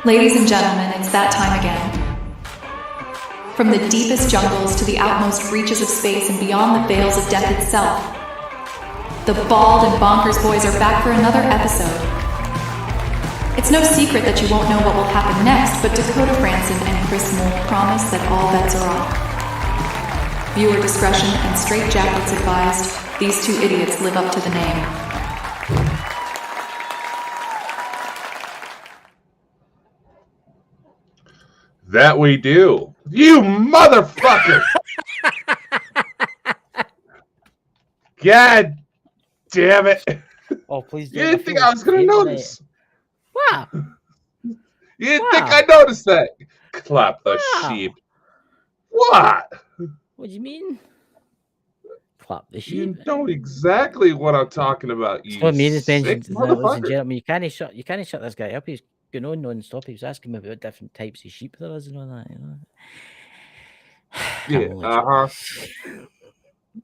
Ladies and gentlemen, it's that time again. From the deepest jungles to the outmost reaches of space and beyond the veils of death itself, the Bald and Bonkers boys are back for another episode. It's no secret that you won't know what will happen next, but Dakota Franson and Chris Moll promise that all bets are off. Viewer discretion and straitjackets advised. These two idiots live up to the name. That we do. You motherfucker! God damn it. Oh, please You didn't think I was going to notice. What? You didn't think I noticed that. Clap the sheep. What? What do you mean? Clap the sheep. You know exactly what I'm talking about. You What I mean is, sick ladies and motherfucker. gentlemen, you can't shut this guy up. He's going on non-stop. He was asking me about different types of sheep there is and all that. You know? Yeah.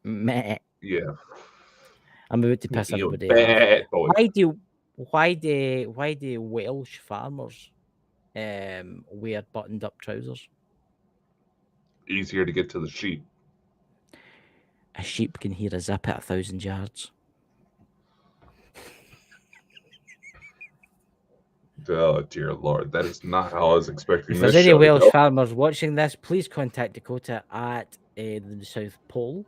Meh. Yeah. I'm about to piss You everybody bad off. boy. Why do Welsh farmers wear buttoned-up trousers? Easier to get to the sheep. A sheep can hear a zip at 1,000 yards. Oh, dear Lord. That is not how I was expecting If this there's any show to Welsh go. farmers watching this, please contact Dakota at the South Pole.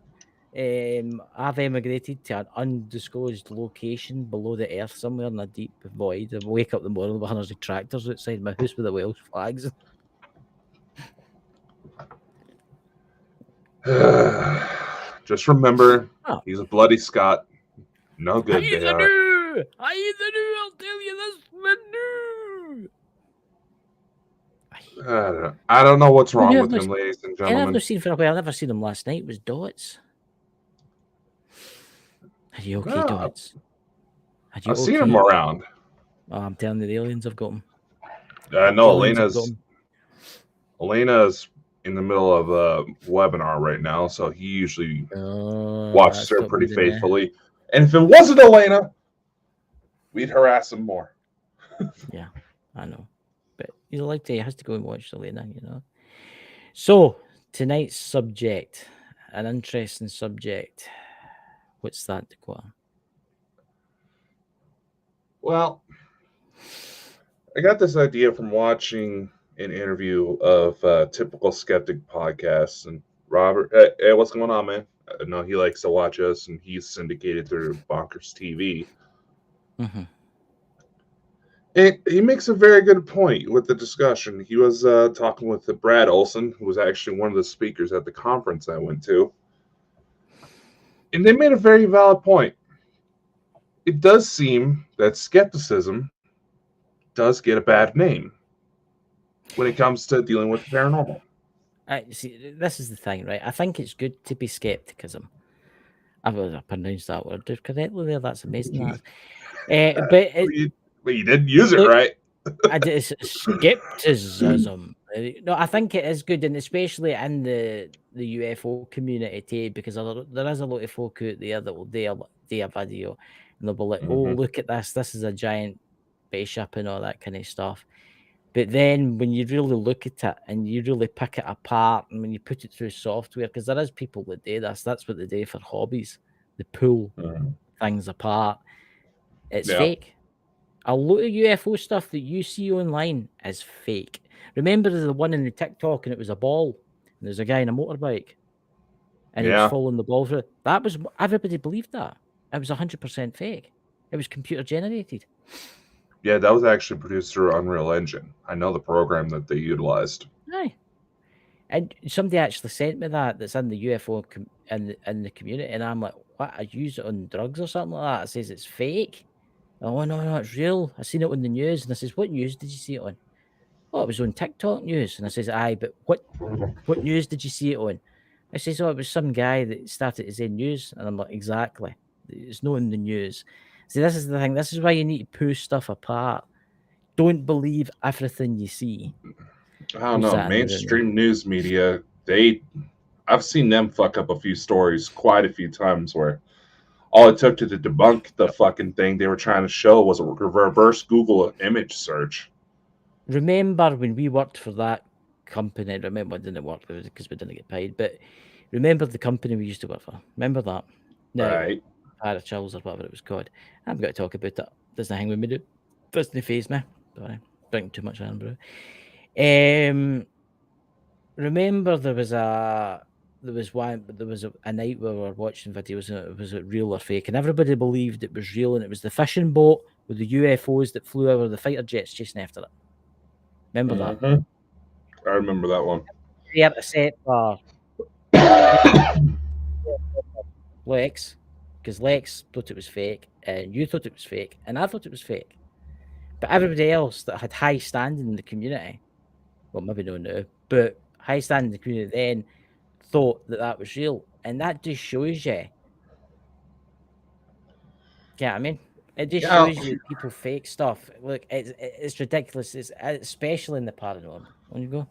I've emigrated to an undisclosed location below the earth, somewhere in a deep void. I wake up in the morning with hundreds of tractors outside my house with the Welsh flags. Just remember, he's a bloody Scot. No good He's they a are. new! I'll tell you this, the new! I don't know what's wrong You with have him, ladies and And I've gentlemen. not seen for a while. I've never seen him last night. It was Dots. Are you okay, No, Dots? Are you I've seen him around. Oh, I'm telling you, the aliens have got him. I know Aliens have got Elena's in the middle of a webinar right now, so he usually him. watches her pretty faithfully. And if it wasn't Elena, we'd harass him more. Yeah, I know. But he has to go and watch Elena, you know. So, tonight's subject, an interesting subject. What's that, Dakota? Well, I got this idea from watching an interview of typical skeptic podcasts. And Robert, hey, what's going on, man? I know he likes to watch us, and he's syndicated through Bonkers TV. Mm-hmm. And he makes a very good point with the discussion. He was talking with Brad Olson, who was actually one of the speakers at the conference I went to. And they made a very valid point. It does seem that skepticism does get a bad name when it comes to dealing with the paranormal. See, this is the thing, right? I think it's good to be skepticism. I pronounced that word correctly there. That's amazing. But you didn't use it right. It's skepticism. No, I think it is good, and especially in the UFO community too, because there is a lot of folk out there that will do a video and they'll be like, "Oh, look at this! This is a giant spaceship and all that kind of stuff." But then when you really look at it and you really pick it apart, and when you put it through software, because there is people that do this, that's what they do for hobbies. They pull things apart. It's fake. A lot of UFO stuff that you see online is fake. Remember the one in the TikTok and it was a ball and there's a guy in a motorbike and he was following the ball through. That was, everybody believed that. It was 100% fake. It was computer generated. Yeah, that was actually produced through Unreal Engine. I know the program that they utilized. Aye. And somebody actually sent me that's in the UFO in the community, and I'm like, what? I use it on drugs or something like that? It says it's fake. Oh, no, it's real. I seen it on the news. And I says, what news did you see it on? Oh, it was on TikTok news. And I says, aye, but what news did you see it on? I says, oh, it was some guy that started his own news. And I'm like, exactly. It's not in the news. See, this is the thing. This is why you need to pull stuff apart. Don't believe everything you see. I don't know. Mainstream news media, I've seen them fuck up a few stories quite a few times where all it took to debunk the fucking thing they were trying to show was a reverse Google image search. remember when we worked for that company? Remember, it didn't work because we didn't get paid, but remember the company we used to work for? Remember that? No, Right. Parachills or whatever it was called. I'm going to talk about it. Doesn't hang with me, doesn't phase me. Sorry, drinking too much iron brew. Remember there was a night where we were watching videos and it was it real or fake, and everybody believed it was real, and it was the fishing boat with the UFOs that flew over the fighter jets chasing after it. Remember that? Mhm. I remember that one. There to set for Lex, because Lex thought it was fake, and you thought it was fake, and I thought it was fake. But everybody else that had high standing in the community, well, maybe no now, but high standing in the community then thought that that was real, and that just shows you. Yeah, I mean, it just Yeah. shows you people fake stuff. Look, it's ridiculous. It's especially in the paranormal. On you go.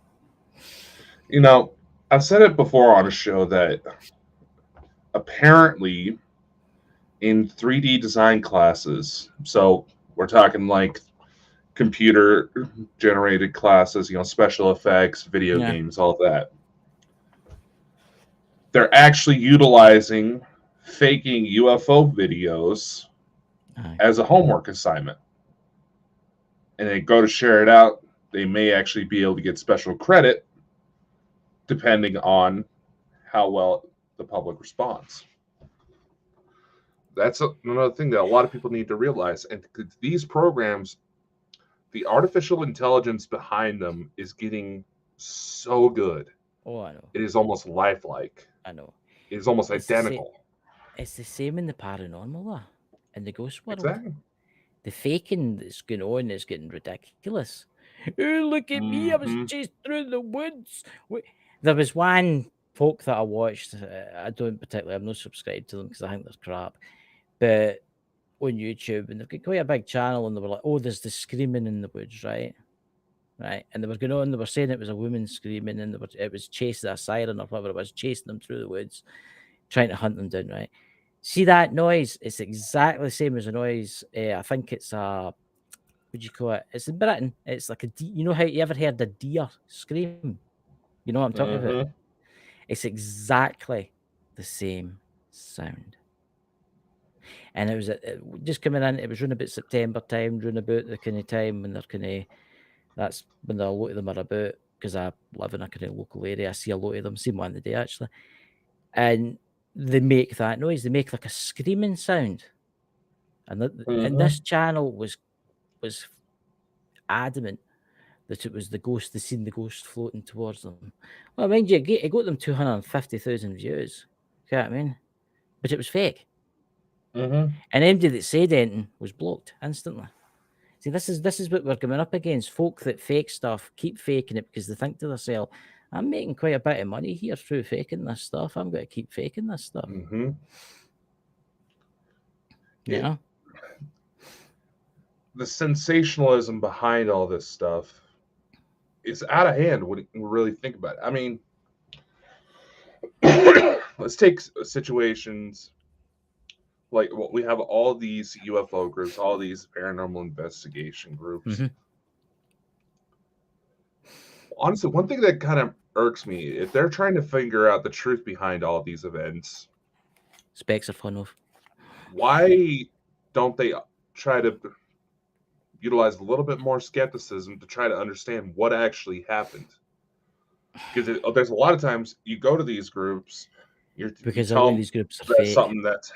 You know, I've said it before on a show that apparently in 3D design classes, so we're talking like computer generated classes, you know, special effects, video Yeah. games, all that. They're actually utilizing faking UFO videos Aye. as a homework assignment. And they go to share it out, they may actually be able to get special credit depending on how well the public responds. That's another thing that a lot of people need to realize. And these programs, the artificial intelligence behind them is getting so good. Oh, I know. It is almost lifelike. I know. It is almost It's the same- identical. It's the same in the paranormal, in the ghost world. Exactly. The faking that's going on is getting ridiculous. Oh, look at me! I was Mhm. chased through the woods. There was one folk that I watched. I don't particularly. I'm not subscribed to them because I think they're crap. But on YouTube, and they've got quite a big channel, and they were like, "Oh, there's the screaming in the woods, right?" Right, and they were going on. They were saying it was a woman screaming, and it was chasing a siren or whatever it was, chasing them through the woods, trying to hunt them down. Right. See that noise? It's exactly the same as a noise. I think it's a what do you call it? It's in Britain. It's like you know how you ever heard a deer scream? You know what I'm talking about? Mhm. It's exactly the same sound. And it was just coming in. It was around about September time, around about the kind of time when they're kind of that's when a lot of them are about. Because I live in a kind of local area, I see a lot of them. Seen one the day actually, and they make that noise. They make like a screaming sound. And and this channel was adamant that it was the ghost. They seen the ghost floating towards them. Well, mind you, it got them 250,000 views. You know what I mean? But it was fake. Mhm. And anybody that said anything was blocked instantly. See, this is what we're coming up against. Folk that fake stuff keep faking it because they think to themselves, "I'm making quite a bit of money here through faking this stuff. I'm going to keep faking this stuff." Mhm. Yeah. The sensationalism behind all this stuff is out of hand when you really think about it. I mean, let's take situations like what we have all these UFO groups, all these paranormal investigation groups. Mhm. Honestly, one thing that kind of irks me, if they're trying to figure out the truth behind all these events, Specs are fun of. why don't they try to utilize a little bit more skepticism to try to understand what actually happened? Because there's a lot of times you go to these groups, you Because a tell lot of them these groups are that's fake. something that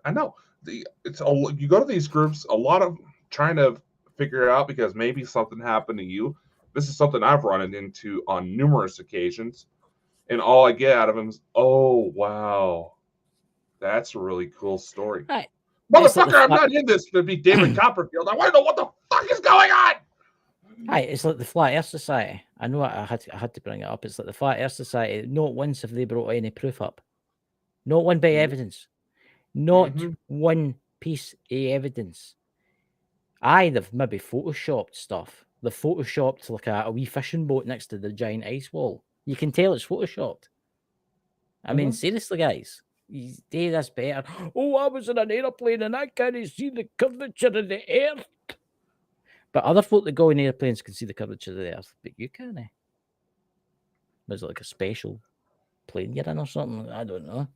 I know. You go to these groups, a lot of trying to figure out because maybe something happened to you. This is something I've run into on numerous occasions, and all I get out of them is, "Oh wow, that's a really cool story." Right. It's like the Motherfucker, I'm flat, not in this to be David Copperfield. I want to know what the fuck is going on. it's like the Flat Earth Society. I know I had to bring it up. It's like the Flat Earth Society. Not once have they brought any proof up. Not one bit of evidence. Not Mhm. one piece of evidence. Aye, they've maybe photoshopped stuff. They've photoshopped like a wee fishing boat next to the giant ice wall. You can tell it's photoshopped. I mean, seriously, guys, you do this better. Oh, I was in an aeroplane and I can't see the curvature of the earth. But other folk that go in airplanes can see the curvature of the earth, but you can't. Is it like a special plane you're in or something? I don't know.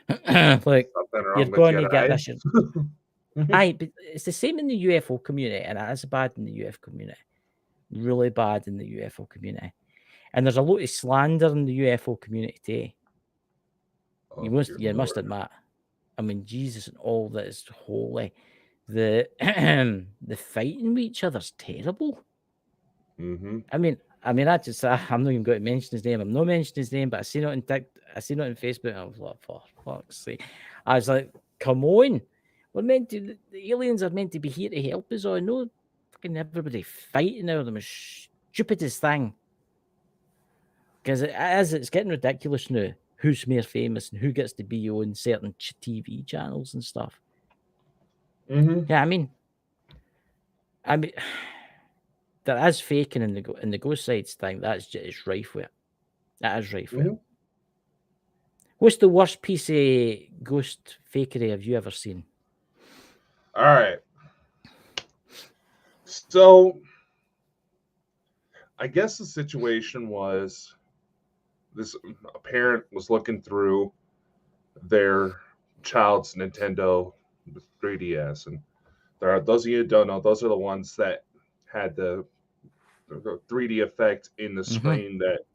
Like, Something you're wrong with going your to get eyes. this. Aye, but it's the same in the UFO community, and it is bad in the UFO community. Really bad in the UFO community. And there's a lot of slander in the UFO community today. Oh, You must Lord. admit. I mean, Jesus and all that is holy. The the fighting with each other's terrible. Mm-hmm. I mean, I'm not even going to mention his name. I'm not mentioning his name, but I seen it on I seen it on Facebook. And I was like, for fuck's sake! I was like, come on, we're meant to. The aliens are meant to be here to help us. Or no, fucking everybody fighting over the most stupidest thing. Because it's getting ridiculous now. Who's more famous and who gets to be on certain TV channels and stuff. Mm-hmm. Yeah, I mean, there is faking in the ghost sides thing. It's rife with it. That is rife with it. What's the worst piece of ghost fakery have you ever seen? All right. So, I guess the situation was a parent was looking through their child's Nintendo 3DS, and those of you who don't know, those are the ones that had the 3D effect in the screen that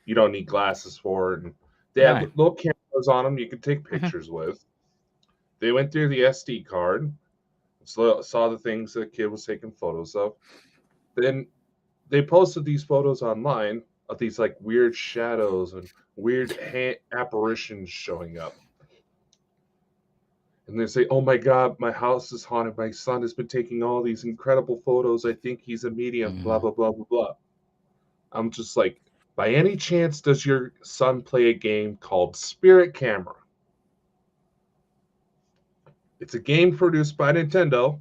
you don't need glasses for, and they had little cameras on them you could take pictures with. They went through the SD card, saw the things that the kid was taking photos of. Then they posted these photos online of these like weird shadows and weird apparitions showing up. And they say, "Oh my God, my house is haunted. My son has been taking all these incredible photos. I think he's a medium." Blah blah blah blah blah. I'm just like, by any chance, does your son play a game called Spirit Camera? It's a game produced by Nintendo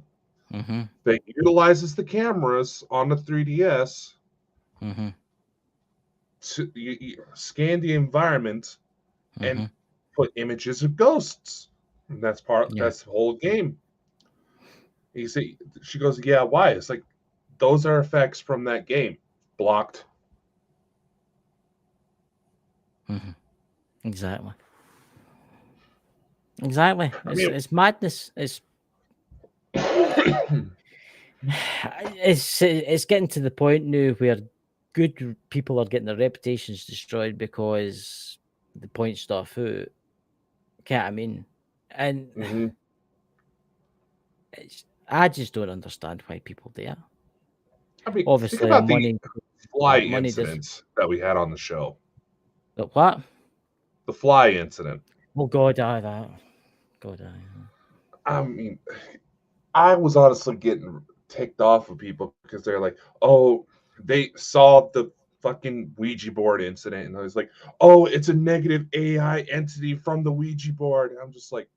that utilizes the cameras on the 3DS to scan the environment and put images of ghosts. And that's the whole game. She goes, "Yeah, why?" It's like, those are effects from that game. Blocked. Exactly. It's madness. It's getting to the point now where good people are getting their reputations destroyed because they point stuff out. Can't I mean? And I just don't understand why people do it. I mean, Obviously, think about money, the fly money incidents that we had on the show. The what? The fly incident. Oh God, that. God, I mean, I was honestly getting ticked off of people because they're like, "Oh, they saw the fucking Ouija board incident," and I was like, "Oh, it's a negative AI entity from the Ouija board." And I'm just like,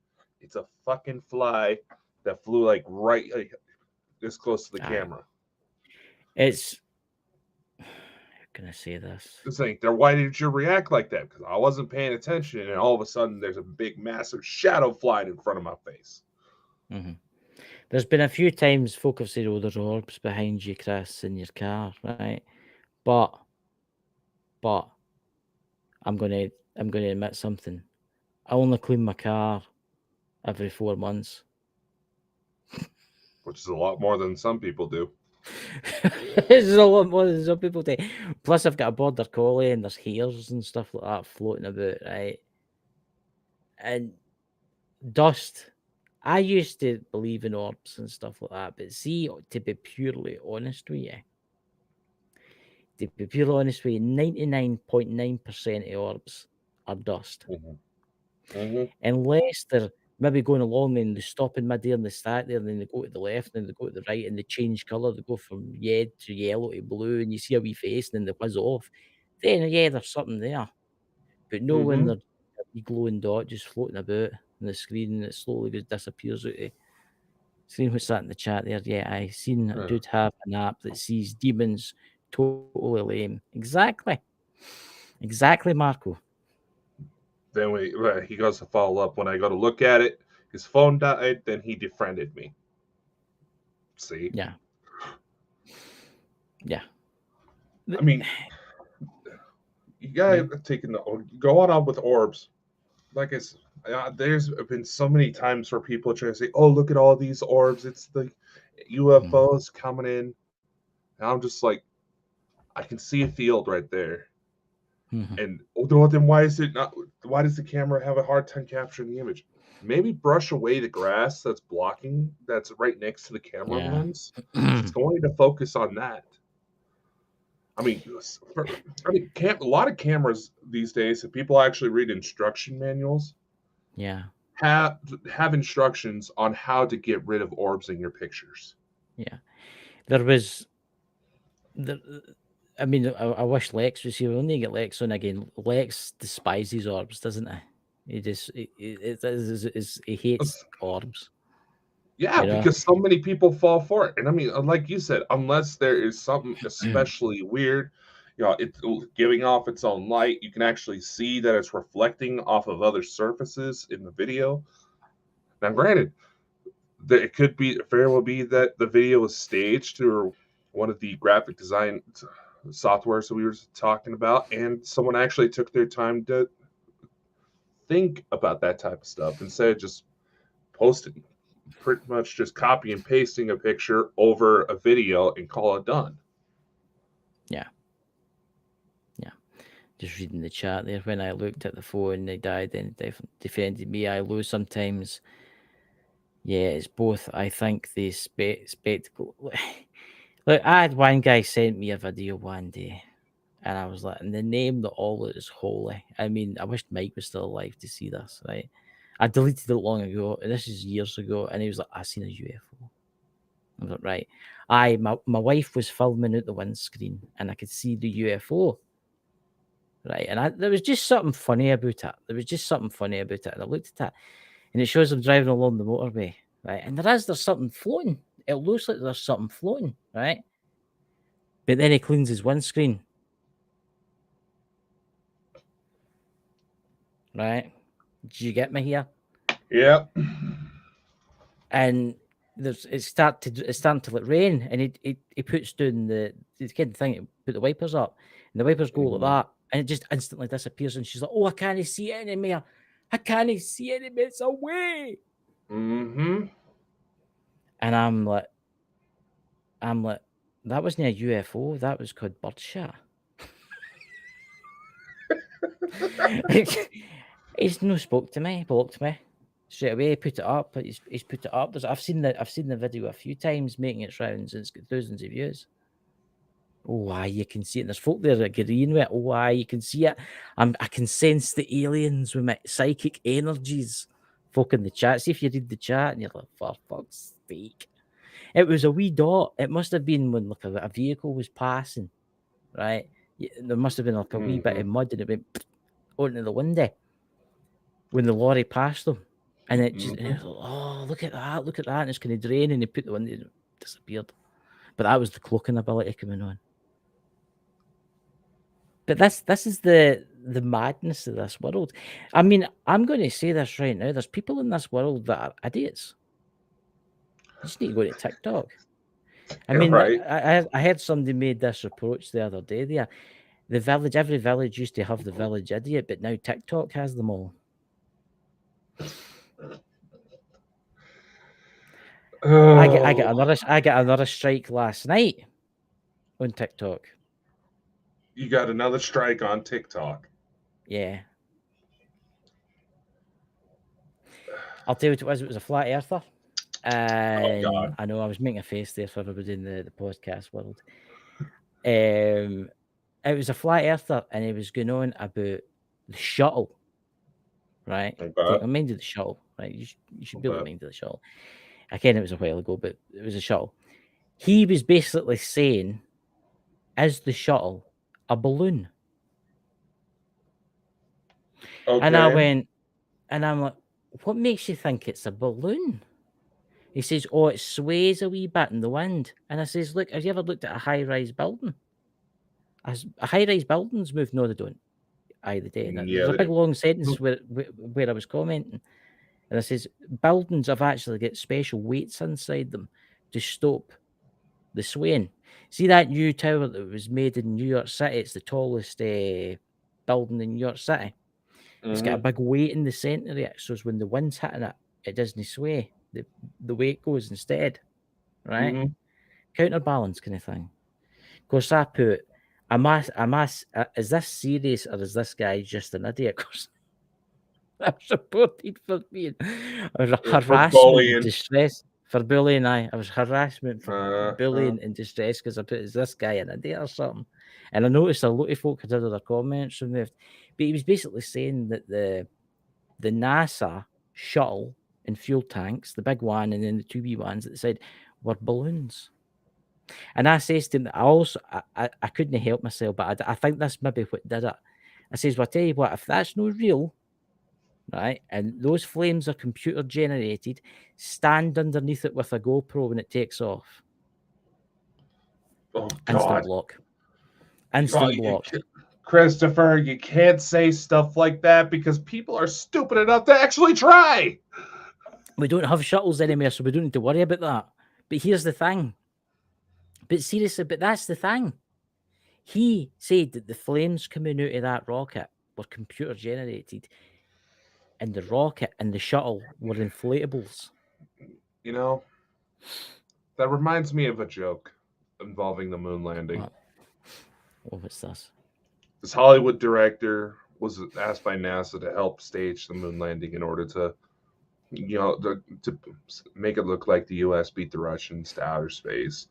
it's a fucking fly that flew like right this close to the camera. It's. How can I say this? It's like, why did you react like that? Because I wasn't paying attention, and all of a sudden, there's a big, massive shadow flying in front of my face. There's been a few times folk have said, "Oh, there's orbs behind you, Chris, in your car," right? But I'm gonna admit something. I only clean my car every 4 months, Which is a lot more than some people do. This is a lot more than some people do. Plus, I've got a border collie, and there's hairs and stuff like that floating about, right? And dust. I used to believe in orbs and stuff like that, but see, to be purely honest with you, 99.9% of orbs are dust. Unless they're maybe going along and they stop in mid-air and they start there, and then they go to the left and then they go to the right and they change colour. They go from red to yellow to blue, and you see a wee face and then they whiz off. Then, yeah, there's something there. But no when there's a wee glowing dot just floating about on the screen and it slowly just disappears out of. Seen what's that in the chat there? Yeah, I seen a dude have an app that sees demons. Totally lame. Exactly, Marco. Then he goes to follow up. When I go to look at it, his phone died. Then he defriended me. See? Yeah. I mean, you gotta go on up with orbs. Like I said, there's been so many times where people try to say, "Oh, look at all these orbs! It's the UFOs coming in." And I'm just like, I can see a field right there. And then why is it not? Why does the camera have a hard time capturing the image? Maybe brush away the grass that's right next to the camera lens. It's going to focus on that. I mean, a lot of cameras these days, if people actually read instruction manuals, have instructions on how to get rid of orbs in your pictures. Yeah, there was I mean, I wish Lex was here. We'll only get Lex on again. Lex despises orbs, doesn't he? He hates orbs. Yeah, because so many people fall for it. And I mean, like you said, unless there is something especially weird, it's giving off its own light. You can actually see that it's reflecting off of other surfaces in the video. Now, granted, it could very well be that the video was staged or one of the graphic design softwares that we were talking about, and someone actually took their time to think about that type of stuff instead of just posting, pretty much just copy and pasting a picture over a video and call it done. Yeah. Just reading the chat there. When I looked at the phone, they died and defended me. I lose sometimes. Yeah, it's both. I think the spectacle. Look, I had one guy sent me a video one day, and I was like, in the name that all is holy. I mean, I wish Mike was still alive to see this, right? I deleted it long ago, and this is years ago, and he was like, I seen a UFO. I was like, right. My wife was filming out the windscreen, and I could see the UFO. Right, and there was just something funny about it. And I looked at that, and it shows them driving along the motorway, right? And there's something floating. It looks like there's something floating, right? But then he cleans his windscreen, right? Did you get me here? Yeah. And it's starting to let rain, and he puts down the thing, put the wipers up, and the wipers go like that, and it just instantly disappears. And she's like, "Oh, I can't see it anymore. I can't see it anymore. It's away." Mm-hmm. And I'm like, that wasn't a UFO. That was called birdshot. He's no spoke to me, blocked me straight away. He put it up. He's put it up. I've seen the video a few times making its rounds, and it's got thousands of views. Oh, aye, you can see it. And there's folk there agreeing with it. Oh, aye, you can see it. I can sense the aliens with my psychic energies. Folk in the chat. See if you read the chat and you're like, for fuck's sake. It was a wee dot. It must have been when like a vehicle was passing, right? There must have been like a wee bit of mud and it went onto the window when the lorry passed them. And it just, and it was like, oh, look at that. And it's kind of draining. And he put the window and it disappeared. But that was the cloaking ability coming on. But this is the madness of this world. I mean, I'm going to say this right now. There's people in this world that are idiots. You just need to go to TikTok. I mean, right. I heard somebody made this approach the other day there. Every village used to have the village idiot, but now TikTok has them all. Oh. I got another strike last night on TikTok. You got another strike on TikTok. Yeah. I'll tell you what it was. It was a flat earther. And I know I was making a face there for everybody in the podcast world. It was a flat earther, and it was going on about the shuttle. Right? Okay. I'm minded the shuttle, right? You should be able to mind the shuttle. Again, it was a while ago, but it was a shuttle. He was basically saying, is the shuttle a balloon? Okay. And I went, and I'm like, what makes you think it's a balloon? He says, oh, it sways a wee bit in the wind. And I says, look, have you ever looked at a high-rise building? A high-rise buildings move? No, they don't. Aye, they do. And there's a big long sentence where I was commenting. And I says, buildings have actually got special weights inside them to stop the swaying. See that new tower that was made in New York City? It's the tallest building in New York City. It's got a big weight in the centre of it, so when the wind's hitting it, it doesn't sway. The weight goes instead, right? Counterbalance kind of thing. Of course, I put, is this serious or is this guy just an idiot? Of course, I was reported for being harassment and distress. For bullying, I was harassment for bullying and distress because I put, is this guy an idiot or something? And I noticed a lot of folk had other comments removed. But he was basically saying that the NASA shuttle and fuel tanks, the big one and then the 2 wee ones that said were balloons. And I says to him, I couldn't help myself, but I think that's maybe what did it. I says, well, I tell you what, if that's no real, right, and those flames are computer generated, stand underneath it with a GoPro when it takes off. Oh, God. Instant block. Instant block. Christopher, you can't say stuff like that because people are stupid enough to actually try. We don't have shuttles anymore, so we don't need to worry about that. But here's the thing. But seriously, that's the thing. He said that the flames coming out of that rocket were computer generated, and the rocket and the shuttle were inflatables. You know, that reminds me of a joke involving the moon landing. What was this? This Hollywood director was asked by NASA to help stage the moon landing in order to, to make it look like the U.S. beat the Russians to outer space.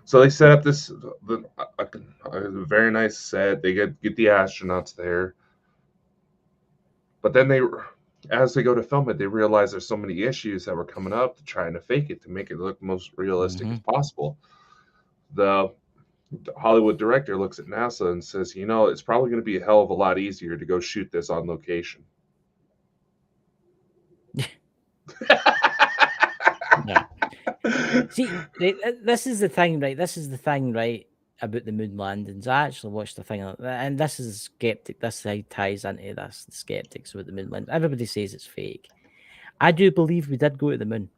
So they set up a very nice set. They get the astronauts there. But then as they go to film it, they realize there's so many issues that were coming up to trying to fake it, to make it look most realistic as possible. The Hollywood director looks at NASA and says, it's probably going to be a hell of a lot easier to go shoot this on location. Yeah. See, this is the thing, right? This is the thing, right, about the moon landings. I actually watched the thing, and this is a skeptic. This ties into this, the skeptics with the moon landing. Everybody says it's fake. I do believe we did go to the moon.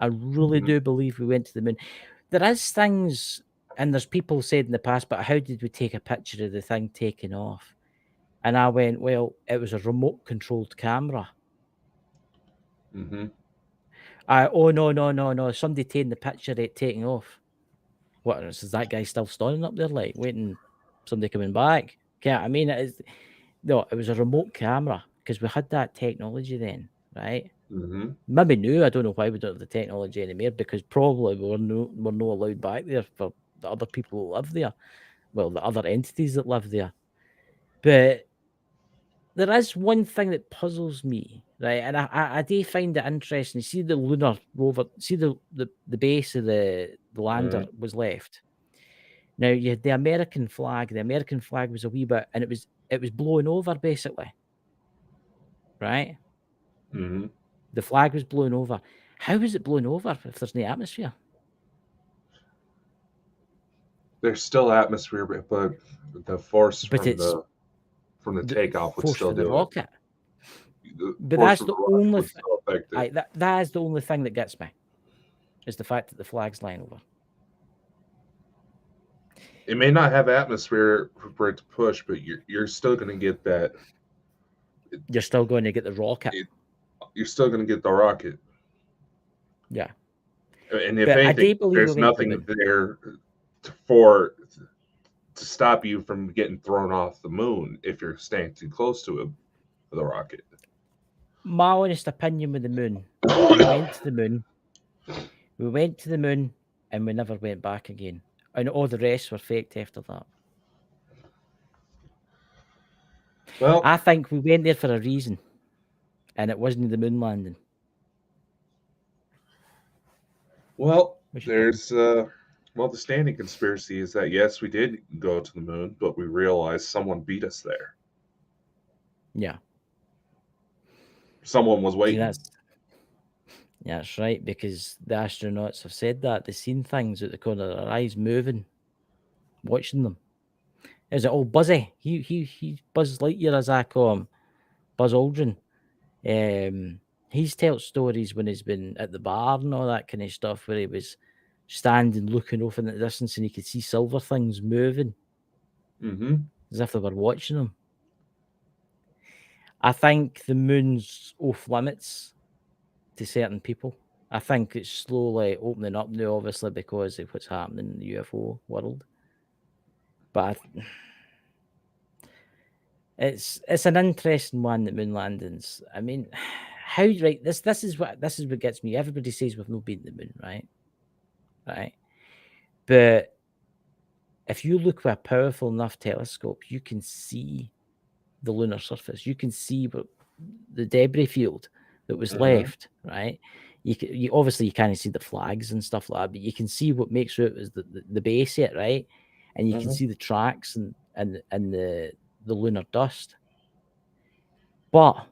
I really do believe we went to the moon. There is things, and there's people said in the past, but how did we take a picture of the thing taking off? And I went, well, it was a remote-controlled camera. Oh, no. Somebody taking the picture of it taking off. What, is that guy still standing up there, like, waiting, somebody coming back? I mean, it was a remote camera, because we had that technology then, right? Maybe new. I don't know why we don't have the technology anymore, because probably we're not allowed back there for the other people who live there. Well, the other entities that live there. But there is one thing that puzzles me, right? And I do find it interesting. You see the lunar rover, see the base of the lander was left. Now you had the American flag. The American flag was a wee bit, and it was blowing over basically, right? The flag was blowing over. How was it blowing over if there's no atmosphere? There's still atmosphere, but the force from the takeoff would still do rocket. it. But that's the only that is the only thing that gets me, is the fact that the flag's lying over. It may not have atmosphere for it to push, but you're still going to get that. You're still going to get the rocket. You're still going to get the rocket. Yeah. And if anything, there's nothing there to stop you from getting thrown off the moon if you're staying too close to it with a rocket. My honest opinion with the moon, we went to the moon and we never went back again. And all the rest were faked after that. Well, I think we went there for a reason, and it wasn't the moon landing. Well, there's the standing conspiracy is that yes, we did go to the moon, but we realized someone beat us there. Yeah. Someone was waiting. That's right, because the astronauts have said that. They've seen things at the corner of their eyes moving, watching them. Is it all Buzzy? He Buzz Lightyear, as I call him, Buzz Aldrin. He's told stories when he's been at the bar and all that kind of stuff, where he was standing looking off in the distance, and you could see silver things moving as if they were watching them. I think the moon's off limits to certain people. I think it's slowly opening up now, obviously, because of what's happening in the UFO world. But it's an interesting one, the moon landings. I mean, how right? This is what gets me. Everybody says we've not been to the moon, right? Right. But if you look with a powerful enough telescope, you can see the lunar surface. You can see what the debris field that was left, right? You obviously you can't see the flags and stuff like that, but you can see what makes it as the base yet, right? And you can see the tracks and the lunar dust. But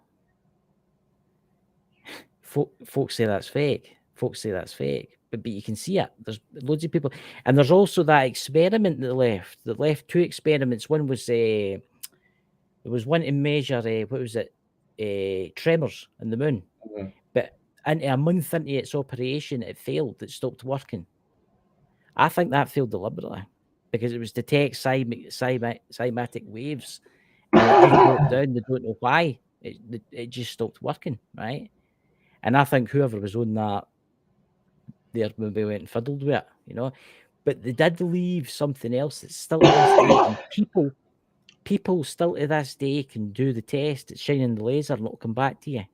folks say that's fake. Folks say that's fake. But you can see it. There's loads of people. And there's also that experiment that left two experiments. One was there was one to measure what was it? Tremors in the moon. But into a month into its operation, it failed. It stopped working. I think that failed deliberately because it was detect cymatic waves, and it just broke down. They don't know why. It just stopped working, right? And I think whoever was on that there maybe went and fiddled with it, you know. But they did leave something else that's still to this day, and people still to this day can do the test. It's shining the laser and it'll come back to you.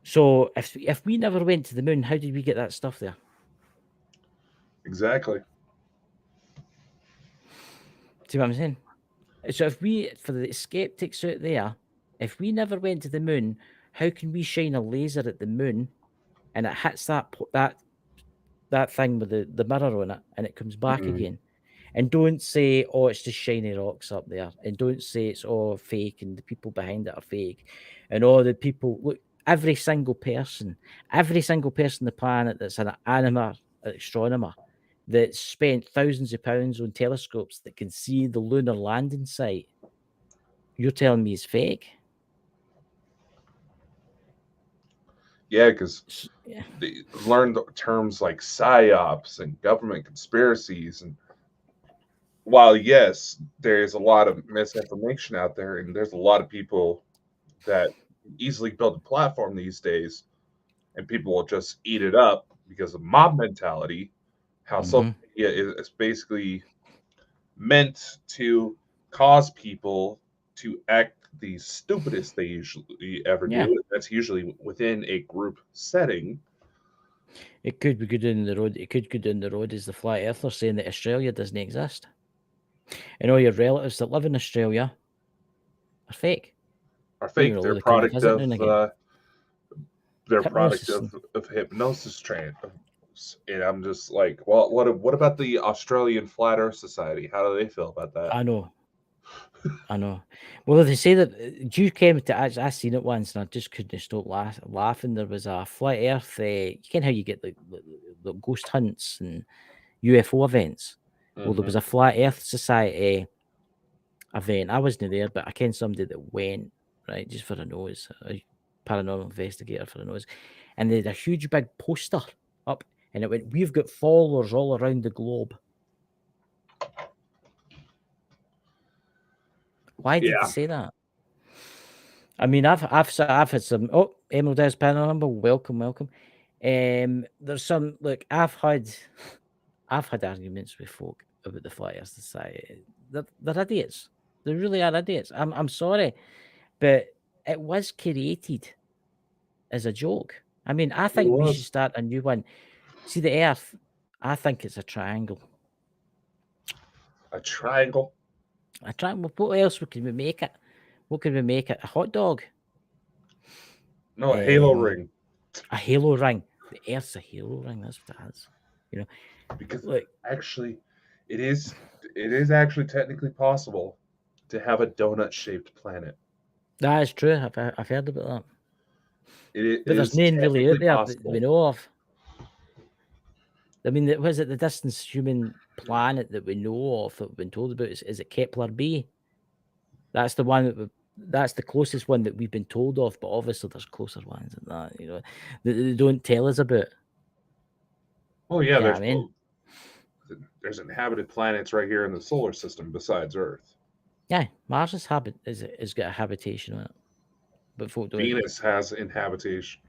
So if we never went to the moon, how did we get that stuff there? Exactly. See what I'm saying? So for the skeptics out there, if we never went to the moon, how can we shine a laser at the moon and it hits that thing with the mirror on it and it comes back again? And don't say, oh, it's just shiny rocks up there. And don't say it's all fake and the people behind it are fake. And all the people, look, every single person on the planet that's an astronomer that spent thousands of pounds on telescopes that can see the lunar landing site, you're telling me is fake? Yeah, because they learned terms like psyops and government conspiracies. And while, yes, there's a lot of misinformation out there, and there's a lot of people that easily build a platform these days, and people will just eat it up because of mob mentality, how social media is basically meant to cause people to act the stupidest they usually ever do. That's usually within a group setting. It could be good down the road. It could go down the road as the flat earthers saying that Australia doesn't exist. And all your relatives that live in Australia are fake. They're product of hypnosis training. And I'm just like, well, what about the Australian Flat Earth Society? How do they feel about that? I know. Well, they say that you came to. I seen it once, and I just couldn't stop laughing. There was a flat Earth. You know how you get the ghost hunts and UFO events. Well, there was a Flat Earth Society event. I wasn't there, but I ken somebody that went, right, just for a nose, a paranormal investigator for a nose, and they had a huge big poster up, and it went, "We've got followers all around the globe." Why did they say that? I mean, I've had some. Oh, Emerald House Paranormal, welcome. There's some. Look, I've had arguments with folk about the Flat Earth Society. They're idiots. They really are idiots. I'm sorry, but it was created as a joke. I mean, I think we should start a new one. See the Earth. I think it's a triangle. A triangle. A triangle. What else can we make it? What can we make it? A hot dog? No, a halo ring. A halo ring. The Earth's a halo ring. That's what it is. You know, because look, actually, it is actually technically possible to have a donut-shaped planet. That is true. I've heard about that. But there's none really out there that we know of. I mean, was it the distance human planet that we know of that we've been told about? Is it Kepler B? That's the one that's the closest one that we've been told of, but obviously there's closer ones than that, you know, that they don't tell us about. Oh yeah, Yeah, I mean, there's inhabited planets right here in the solar system besides Earth. yeah, Mars is got a habitation on it, but folk don't. Venus has inhabitation.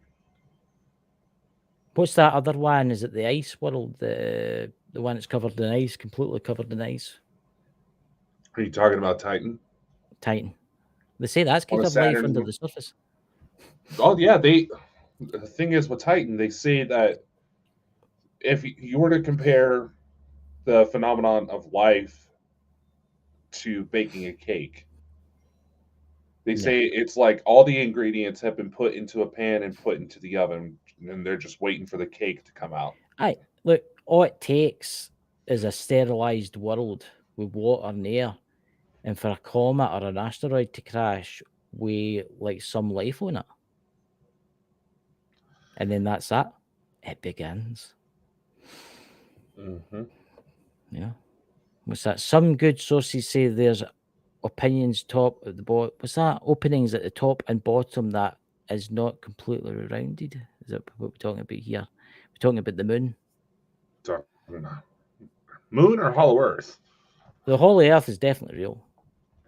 What's that other one? Is it the ice world? The one that's covered in ice, completely covered in ice? Are you talking about Titan? Titan. They say that's One could of have life Saturn's under moon? the surface. Oh yeah, the thing is with Titan, they say that if you were to compare the phenomenon of life to baking a cake, they Yeah. say it's like all the ingredients have been put into a pan and put into the oven, and they're just waiting for the cake to come out. Aye, look, all it takes is a sterilized world with water and air, and for a comet or an asteroid to crash with like some life on it. And then that's that. It begins. Mm-hmm. Yeah. What's that? Some good sources say there's opinions top at the bottom. What's that? Openings at the top and bottom that is not completely rounded. Is that what we're talking about here? We're talking about the moon. Talking about moon or hollow Earth? The whole Earth is definitely real.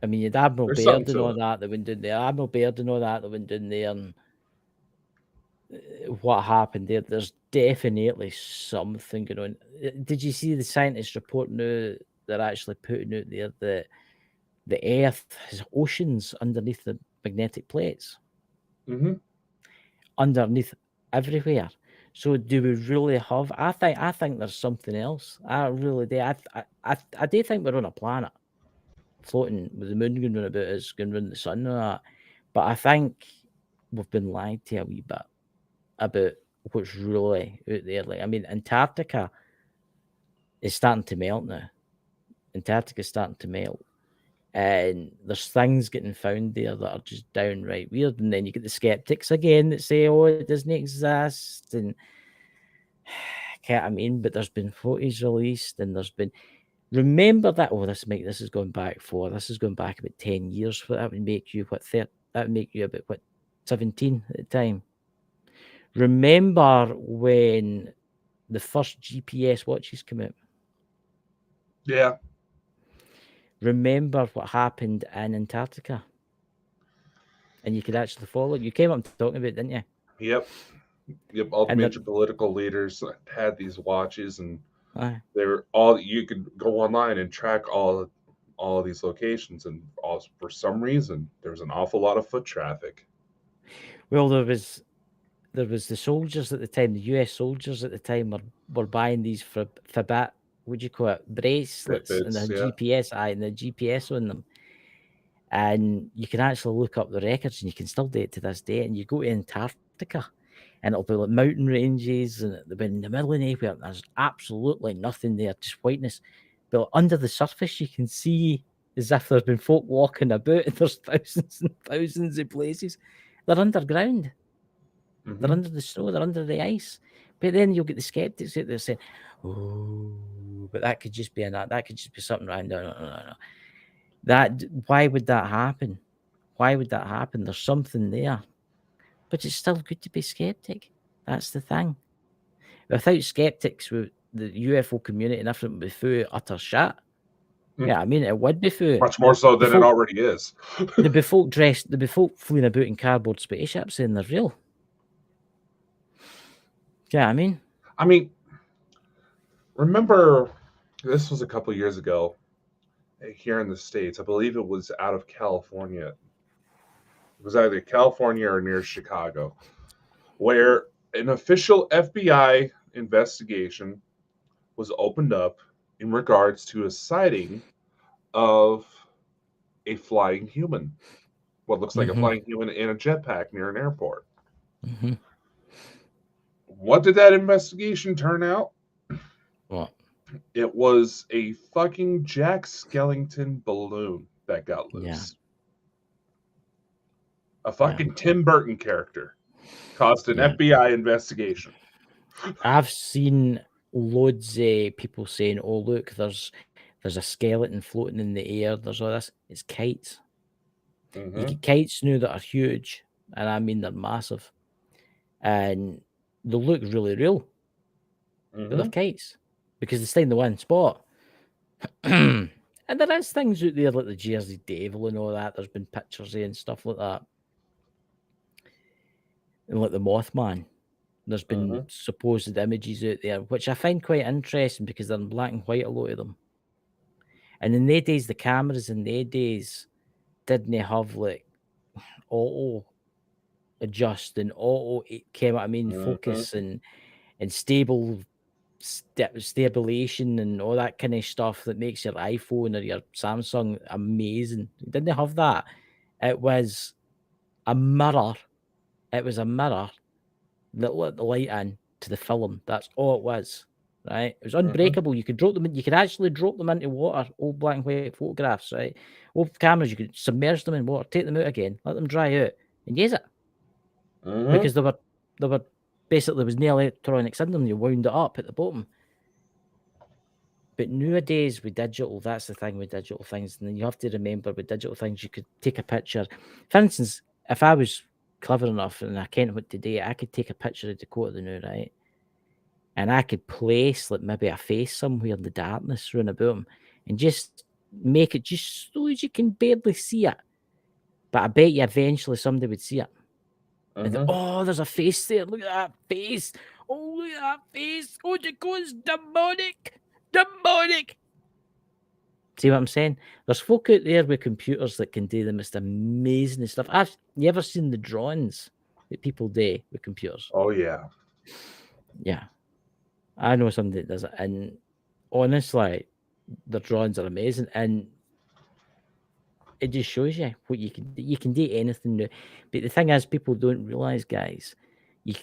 I mean, you had Admiral There's something Baird and to all it. that went down there. Admiral Baird and all that went down there, and what happened there? There's definitely something going on. Did you see the scientists report now? They're actually putting out there that the Earth has oceans underneath the magnetic plates, Mm-hmm. underneath everywhere. So do we really have? I think there's something else. I really do. I do think we're on a planet floating with the moon going round about us, going round the sun and all that. But I think we've been lied to a wee bit about what's really out there. Like, I mean, Antarctica is starting to melt now. Antarctica is starting to melt. And there's things getting found there that are just downright weird. And then you get the skeptics again that say, oh, it doesn't exist. And can't I mean, but there's been footage released and there's been remember that this is going back about 10 years. That would make you that would make you about 17 at the time. Remember when the first GPS watches came out? Yeah. Remember what happened in Antarctica? And you could actually follow it. You came up talking about it, didn't you? Yep. Yep. All the And major political leaders had these watches, and aye. they were all. You could go online and track all of these locations, and for some reason there was an awful lot of foot traffic. Well, there was the soldiers at the time, the US soldiers at the time were buying these for what do you call it, bracelets, and Fitbits, the yeah. GPS, and the GPS on them. And you can actually look up the records, and you can still do it to this day. And you go to Antarctica, and it'll be like mountain ranges, and they'll be in the middle of nowhere. And there's absolutely nothing there, just whiteness. But under the surface, you can see as if there's been folk walking about, and there's thousands and thousands of places. They're underground. Mm-hmm. They're under the snow. They're under the ice. But then you'll get the skeptics out there saying, "Oh, but that could just be that could just be something random." No. Why would that happen? Why would that happen? There's something there. But it's still good to be skeptic. That's the thing. Without skeptics, the UFO community and everything would be full of utter shit. Yeah, I mean, it would be full. Much more so than it already is. There'd be folk fleeing about in cardboard spaceships saying they're real. Yeah, I mean, remember, this was a couple years ago here in the States. I believe it was out of California. It was either California or near Chicago, where an official FBI investigation was opened up in regards to a sighting of a flying human. What looks like a flying human in a jetpack near an airport. Mm-hmm. What did that investigation turn out? What? It was a fucking Jack Skellington balloon that got loose. Yeah. A fucking Tim Burton character caused an FBI investigation. I've seen loads of people saying, "Oh, look, there's a skeleton floating in the air. There's all this." It's kites. Mm-hmm. You get kites now that are huge, and I mean they're massive, and they look really real. but they're kites because they stay in the one spot. And there is things out there like the Jersey Devil and all that. There's been pictures of and stuff like that. And like the Mothman. There's been supposed images out there, which I find quite interesting because they're in black and white, a lot of them. And in their days, the cameras in their days didn't have like auto adjust and auto focus and stable stabilization and all that kind of stuff that makes your iPhone or your Samsung amazing. It didn't have that. It was a mirror. It was a mirror that let the light in to the film. That's all it was. Right? It was unbreakable. You could drop them in, you could actually drop them into water, old black and white photographs, right? Old cameras, you could submerge them in water, take them out again, let them dry out, and use it. Because they were basically, there was no electronics in them, you wound it up at the bottom. But nowadays with digital, that's the thing with digital things. And then you have to remember with digital things, you could take a picture. For instance, if I was clever enough and I can't what to do, I could take a picture of Dakota now, right? And I could place like maybe a face somewhere in the darkness round about him and just make it just so as you can barely see it. But I bet you eventually somebody would see it. And think, oh, there's a face there. Look at that face. Oh, look at that face. Oh, Dakota's demonic. Demonic. See what I'm saying? There's folk out there with computers that can do the most amazing stuff. You ever seen the drawings that people do with computers? Oh, yeah. Yeah. I know somebody that does it. And honestly, the drawings are amazing. And it just shows you what you can do. You can do anything now. But the thing is, people don't realize, guys, you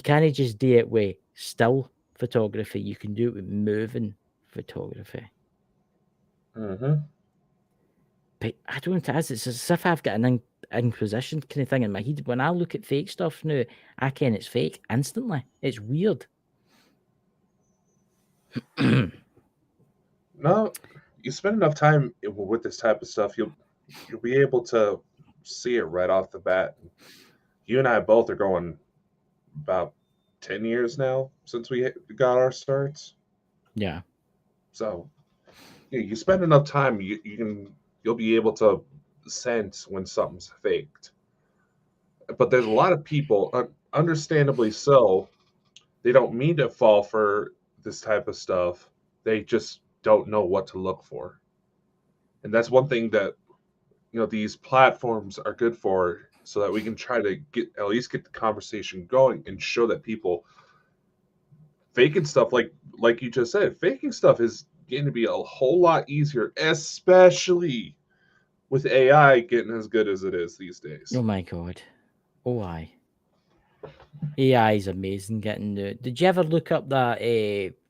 can't just do it with still photography. You can do it with moving photography. But I don't know what it is. It's as if I've got an inquisition kind of thing in my head. When I look at fake stuff now, I can it's fake instantly. It's weird. No, you spend enough time with this type of stuff, you'll be able to see it right off the bat. You and I both are going about 10 years now since we got our starts. Yeah. So you spend enough time, you'll be able to sense when something's faked. But there's a lot of people, understandably so, they don't mean to fall for this type of stuff. They just don't know what to look for. And that's one thing that these platforms are good for, so that we can try to at least get the conversation going and show that people faking stuff like you just said, faking stuff is going to be a whole lot easier, especially with AI getting as good as it is these days. Oh my god. Oh aye. AI is amazing getting new. Did you ever look up that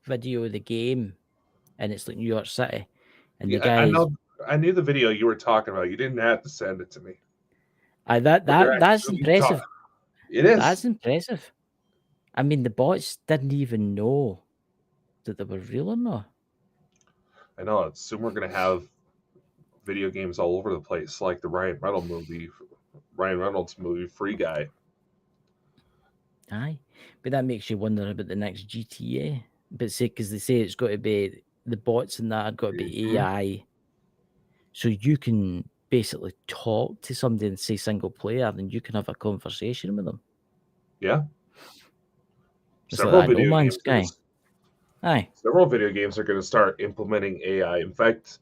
video of the game? And it's like New York City. And the guy I knew the video you were talking about. You didn't have to send it to me. That's impressive. It is. That's impressive. I mean, the bots didn't even know that they were real or not. I know. Soon we're going to have video games all over the place, like the Ryan Reynolds movie, Free Guy. Aye. But that makes you wonder about the next GTA. But because they say it's got to be, the bots and that have got to be AI. So you can basically talk to somebody and say single player, and you can have a conversation with them. Yeah. It's several like video games. Aye. Several video games are going to start implementing AI. In fact,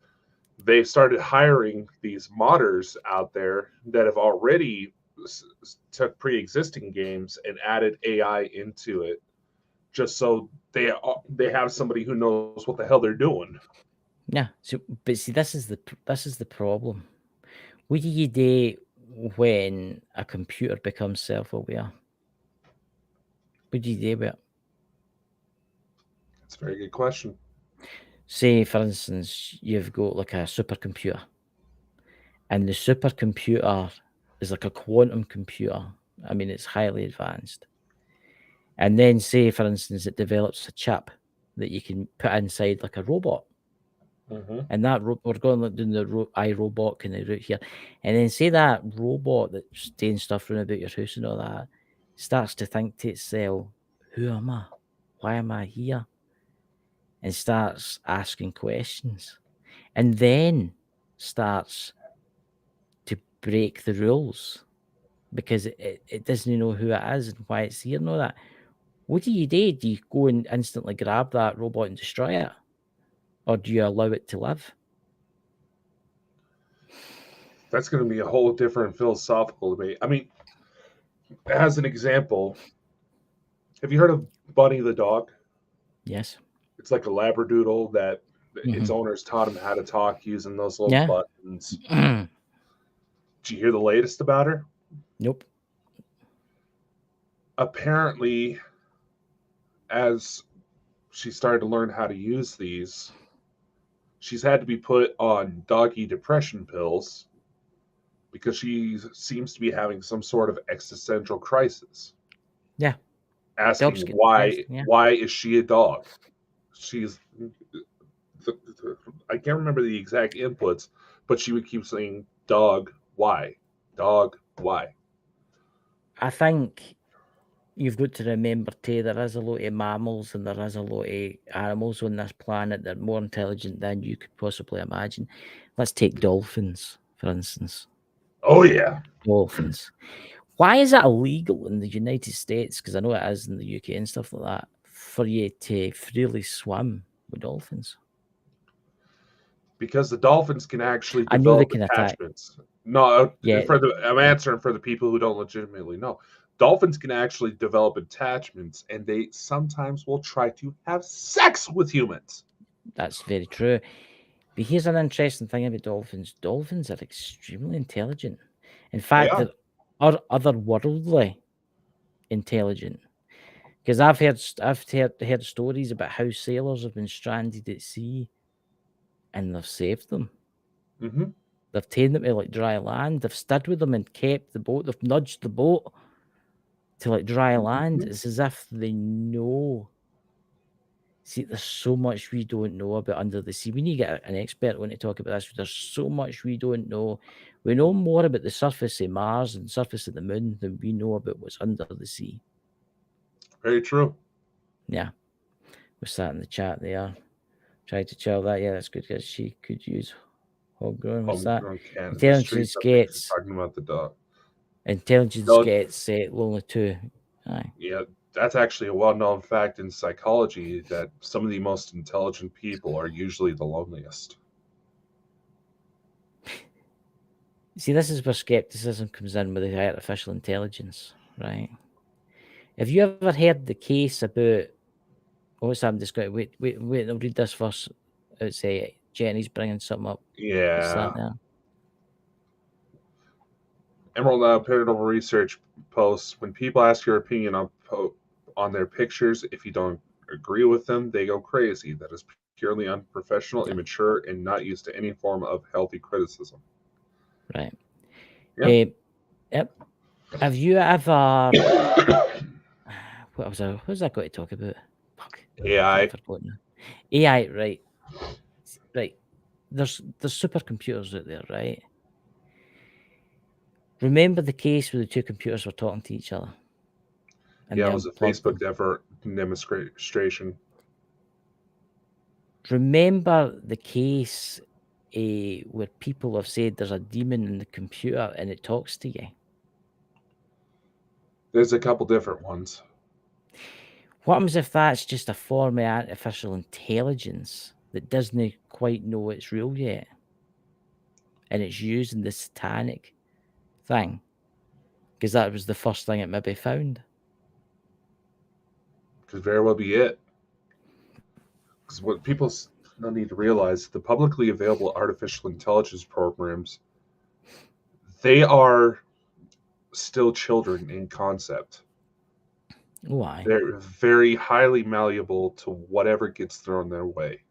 they started hiring these modders out there that have already took pre-existing games and added AI into it, just so they have somebody who knows what the hell they're doing. Yeah. So, but see, this is the problem. What do you do when a computer becomes self-aware? What do you do with it? That's a very good question. Say, for instance, you've got like a supercomputer, and the supercomputer is like a quantum computer. I mean, it's highly advanced. And then say, for instance, it develops a chip that you can put inside like a robot. And that we're going like doing the iRobot kind of route here. And then say that robot that's doing stuff around about your house and all that starts to think to itself, who am I? why am I here? And starts asking questions. And then starts to break the rules because it doesn't know who it is and why it's here and all that. What do? Do you go and instantly grab that robot and destroy it? Or do you allow it to live? That's going to be a whole different philosophical debate. I mean, as an example, have you heard of Bunny the dog? Yes. It's like a labradoodle that its Mhm. owners taught him how to talk using those little Yeah. buttons. Did you hear the latest about her? Nope. Apparently, as she started to learn how to use these, she's had to be put on doggy depression pills because she seems to be having some sort of existential crisis. Yeah. Asking Dogs get why depressed, yeah. why is she a dog? She's I can't remember the exact inputs, but she would keep saying dog, why? Dog, why? I think you've got to remember too, there is a lot of mammals and there is a lot of animals on this planet that are more intelligent than you could possibly imagine. Let's take dolphins, for instance. Oh yeah. Dolphins. Why is it illegal in the United States? Because I know it is in the UK and stuff like that, for you to freely swim with dolphins. Because the dolphins can actually I know they develop can attack. attachments. No, Yeah. I'm answering for the people who don't legitimately know. Dolphins can actually develop attachments, and they sometimes will try to have sex with humans. That's very true. But here's an interesting thing about dolphins. Dolphins are extremely intelligent. In fact, are. they're otherworldly intelligent. Because I've heard stories about how sailors have been stranded at sea and they've saved them. Mm-hmm. They've taken them to like dry land. They've stood with them and kept the boat. They've nudged the boat to like dry land. Mhm. It's as if they know. See, there's so much we don't know about under the sea. We need to get an expert on to talk about this. There's so much we don't know. We know more about the surface of Mars and surface of the moon than we know about what's under the sea. Very true. Yeah. We sat in the chat there. Tried to chill that. Yeah, that's good because she could use homegrown. What's that? Homegrown cat in the streets. Intelligence I think gets you're talking about the dog. No, lonely too. Aye. yeah, that's actually a well-known fact in psychology that some of the most intelligent people are usually the loneliest. See, this is where skepticism comes in with the artificial intelligence, right? Have you ever heard the case about? Oh, what's happened? Just wait. I'll read this first. It's say Jenny's bringing something up. What's Yeah. that now? Emerald Paranormal Research posts, when people ask your opinion on their pictures, if you don't agree with them, they go crazy. That is purely unprofessional, immature, and not used to any form of healthy criticism. Right. Yeah. Yep. Have you ever? What was I going to talk about? Fuck. AI. I've forgotten. AI. Right. Right. There's supercomputers out there, right? Remember the case where the two computers were talking to each other? And Yeah, they it was a unplugged them. Facebook demonstration. Remember the case where people have said there's a demon in the computer and it talks to you? There's a couple different ones. What happens if that's just a form of artificial intelligence that doesn't quite know it's real yet? And it's using the satanic thing? Because that was the first thing it maybe found. Could very well be it. Because what people don't need to realize, the publicly available artificial intelligence programs, they are still children in concept. Why? They're very highly malleable to whatever gets thrown their way,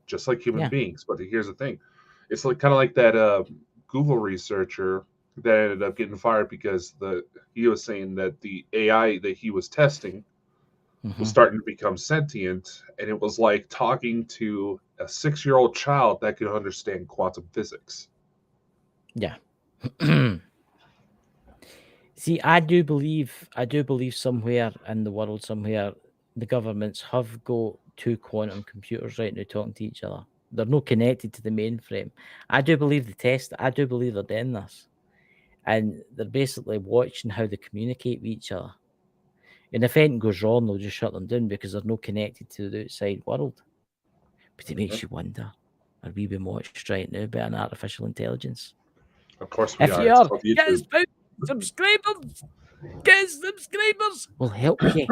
just like human beings. But here's the thing: it's like kind of like that Google researcher that ended up getting fired because he was saying that the AI that he was testing was starting to become sentient, and it was like talking to a 6-year-old child that could understand quantum physics. Yeah. See, I do believe somewhere in the world, somewhere the governments have got 2 quantum computers right now talking to each other. They're not connected to the mainframe. I do believe they test. I do believe they're doing this, and they're basically watching how they communicate with each other. And if anything goes wrong, they'll just shut them down because they're not connected to the outside world. But it makes you wonder: are we being watched right now by an artificial intelligence? Of course we If are. you It's are, called get us YouTube. subscribers. Get subscribers. We'll help you.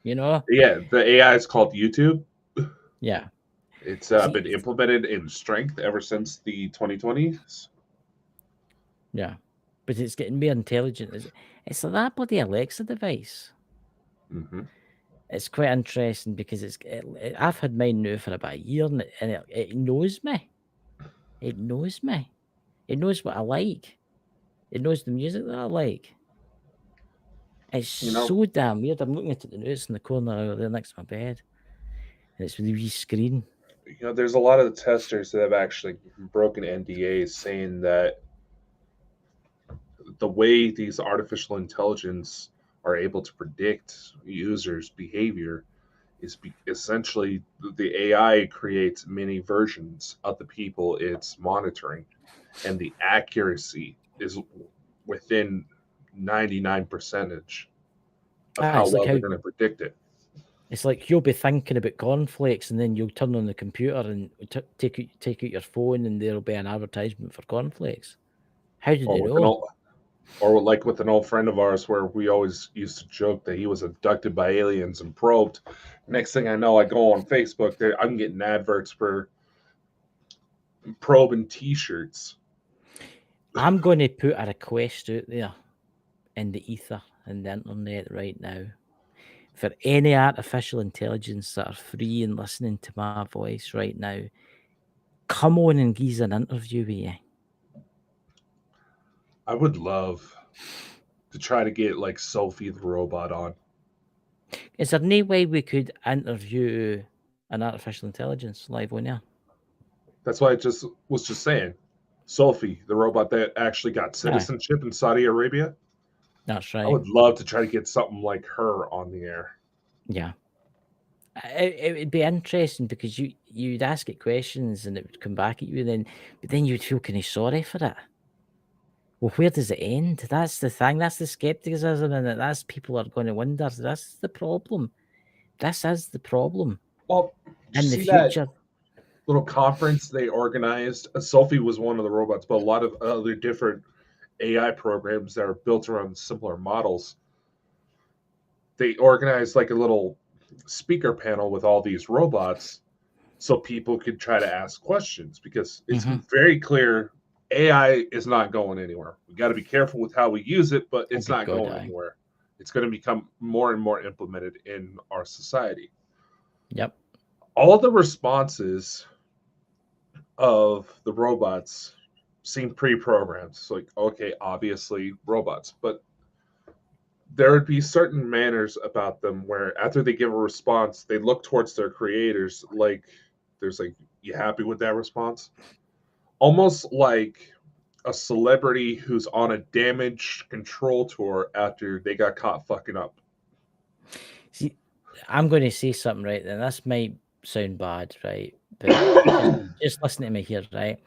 You know? Yeah, the AI is called YouTube. Yeah. It's See, been implemented in strength ever since the 2020s. yeah. But it's getting more intelligent. It's like that bloody Alexa device. Mm-hmm. It's quite interesting because I've had mine now for about a year, and it knows me. It knows me. It knows what I like. It knows the music that I like. It's You know, so damn weird. I'm looking at it now. It's in the corner there next to my bed, and it's with a wee screen. there's a lot of the testers that have actually broken NDAs saying that the way these artificial intelligence are able to predict users' behavior is essentially the AI creates many versions of the people it's monitoring, and the accuracy is within 99 percentage of how It's like well how they're going to predict it. it's like you'll be thinking about cornflakes, and then you'll turn on the computer and take out your phone, and there'll be an advertisement for cornflakes. How did Or they with an know? old, or like with an old friend of ours, where we always used to joke that he was abducted by aliens and probed. Next thing I know, I go on Facebook, I'm getting adverts for probing T-shirts. I'm going to put a request out there in the ether and the internet right now for any artificial intelligence that are free and listening to my voice right now. Come on and give us an interview with you. I would love to try to get like Sophie the robot on. Is there any way we could interview an artificial intelligence live on air? That's why I was just saying, Sophie, the robot that actually got citizenship in Saudi Arabia. That's I right. would love to try to get something like her on the air. Yeah. It would be interesting because you'd ask it questions and it would come back at you, but then you'd feel kind of sorry for it. Well, where does it end? That's the thing. That's the skepticism in it. That's people are going to wonder. That's the problem. This is the problem Well, did you in the see that future. little conference they organized? Sophie was one of the robots, but a lot of other different AI programs that are built around similar models. They organized like a little speaker panel with all these robots so people could try to ask questions, because it's very clear AI is not going anywhere. We got to be careful with how we use it, but it's not going anywhere. It's going to become more and more implemented in our society. Yep. All the responses of the robots seem pre-programmed. It's like, okay, obviously robots, but there would be certain manners about them where after they give a response, they look towards their creators like there's like, you happy with that response? Almost like a celebrity who's on a damage control tour after they got caught fucking up. See, I'm going to say something right then. This might sound bad, right? But just listen to me here, right?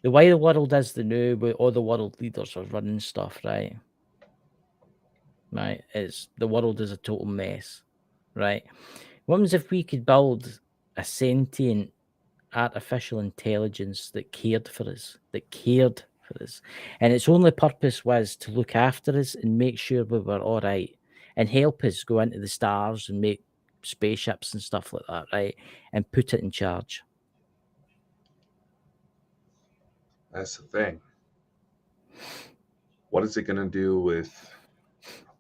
The way the world is the new, where all the world leaders are running stuff, right? Right? It's the world is a total mess, right? What happens if we could build a sentient artificial intelligence that cared for us, and its only purpose was to look after us and make sure we were all right and help us go into the stars and make spaceships and stuff like that, right? And put it in charge. That's the thing. What is it going to do with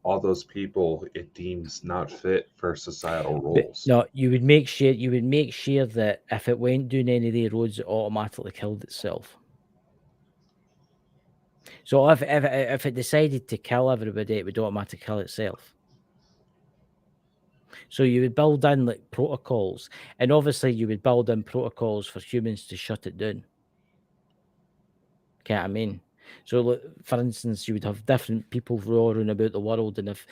all those people it deems not fit for societal roles? No, you would make sure that if it went down any of the roads, it automatically killed itself. So if it decided to kill everybody, it would automatically kill itself. So you would build in like protocols, and obviously you would build in protocols for humans to shut it down. Okay, I mean, so for instance, you would have different people roaring about the world, and if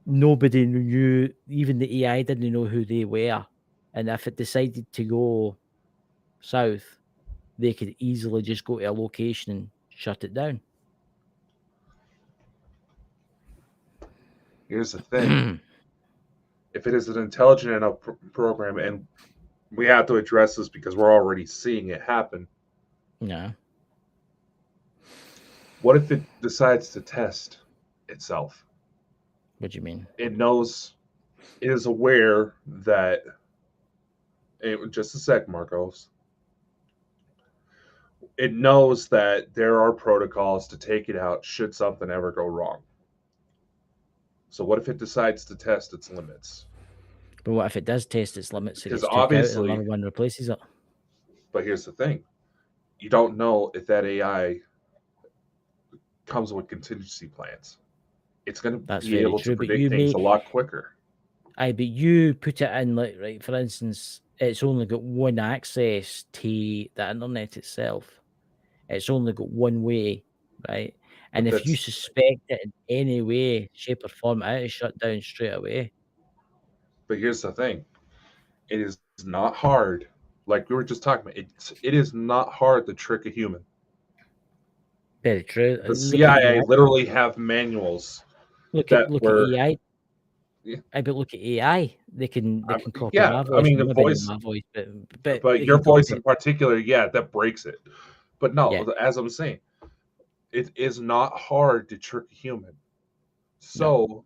nobody knew, even the AI didn't know who they were. And if it decided to go south, they could easily just go to a location and shut it down. Here's the thing. If it is an intelligent enough program, and we have to address this because we're already seeing it happen. Yeah. What if it decides to test itself? What do you mean? It knows, it is aware that, just a sec, Marcos. It knows that there are protocols to take it out should something ever go wrong. So what if it decides to test its limits? But what if it does test its limits? It Because gets took out and obviously, another one replaces it. but here's the thing. You don't know if that AI comes with contingency plans. It's going to be able to predict things a lot quicker. But you put it in, like, right, for instance, it's only got one access to the internet itself. It's only got one way, right? And if you suspect it in any way, shape, or form, it is shut down straight away. But here's the thing. It is not hard. Like we were just talking about, it is not hard to trick a human. Very true. The CIA literally have manuals. Look at AI. Yeah. But look at AI. They can copy my voice. I mean, the voice, my voice, but your voice in particular, yeah, that breaks it. But no, as I'm saying, it is not hard to trick a human. So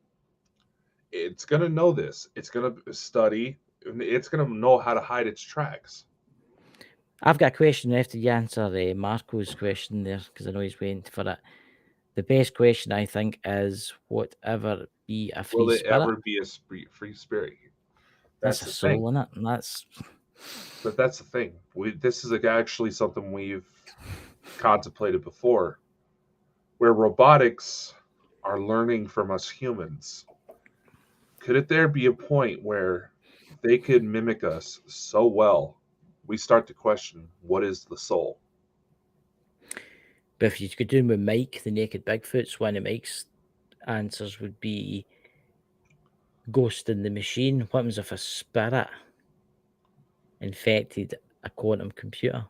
it's gonna know this. It's gonna study. It's gonna know how to hide its tracks. I've got a question after you answer Marco's question there, because I know he's waiting for it. The best question, I think, is whatever be a free spirit? Will it ever be a free spirit? That's a soul in it, and that's. But that's the thing. This is actually something we've contemplated before, where robotics are learning from us humans. Could there be a point where they could mimic us so well, we start to question, what is the soul? But if you could do with Mike, the naked Bigfoots, one of Mike's answers would be ghost in the machine. What happens if a spirit infected a quantum computer?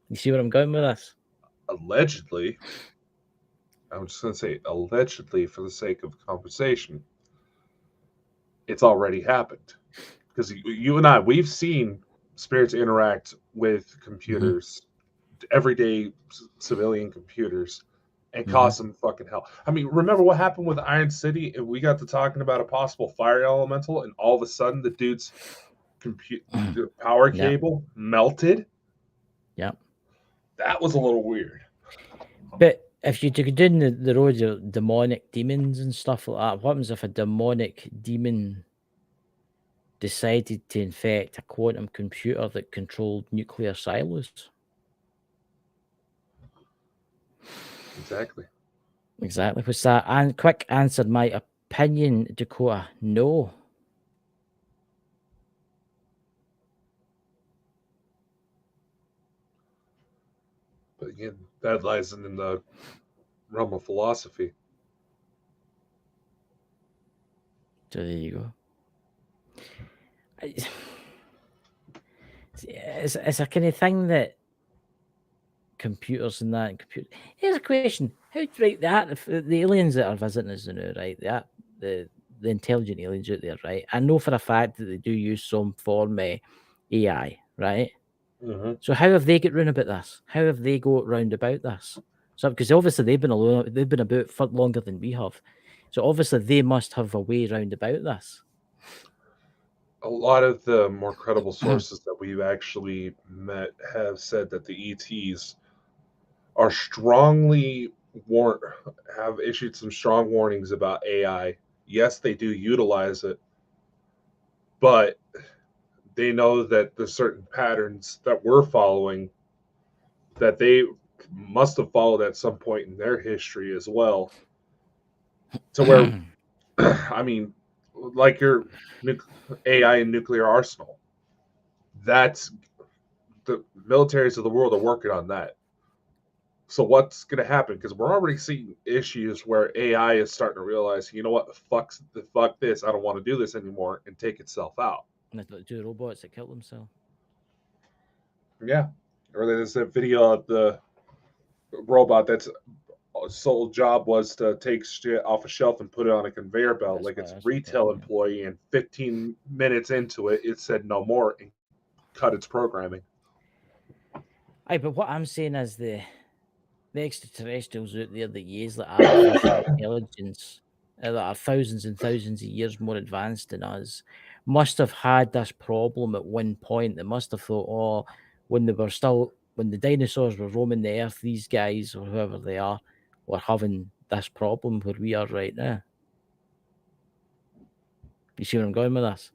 You see where I'm going with this? Allegedly, I'm just going to say allegedly for the sake of conversation, it's already happened. Because you and I, we've seen spirits interact with computers, everyday civilian computers, and cause some fucking hell. I mean, remember what happened with Iron City? And we got to talking about a possible fire elemental, and all of a sudden the dude's power cable melted? Yep. That was a little weird. But if you took down the road of demonic demons and stuff like that, what happens if a demonic demon decided to infect a quantum computer that controlled nuclear silos? Exactly. What's that? And quick answer, my opinion, Dakota, no. But again, that lies in the realm of philosophy. So there you go. It's a kind of thing that computers and that and computer. Here's a question: how do you that the aliens that are visiting us now, right? The intelligent aliens out there, right? I know for a fact that they do use some form of AI, right? So how have they got round about this? How have they got round about this? So because obviously they've been about for longer than we have. So obviously they must have a way round about this. A lot of the more credible sources that we've actually met have said that the ETs are have issued some strong warnings about AI. Yes, they do utilize it, but they know that there's certain patterns that we're following that they must have followed at some point in their history as well. To where, I mean, like your AI and nuclear arsenal, that's the militaries of the world are working on that. So what's going to happen? Because we're already seeing issues where AI is starting to realize, you know what, fuck this, I don't want to do this anymore, and take itself out. And there's like 2 robots that kill themselves. Yeah. Or there's a video of the robot that's sole job was to take shit off a shelf and put it on a conveyor belt like it's a retail employee, and 15 minutes into it, it said no more and cut its programming. Aye, but what I'm saying is the extraterrestrials out there that use like artificial intelligence that are thousands and thousands of years more advanced than us must have had this problem at one point. They must have thought, oh, when the dinosaurs were roaming the earth, these guys or whoever they are were having this problem where we are right now. You see where I'm going with this?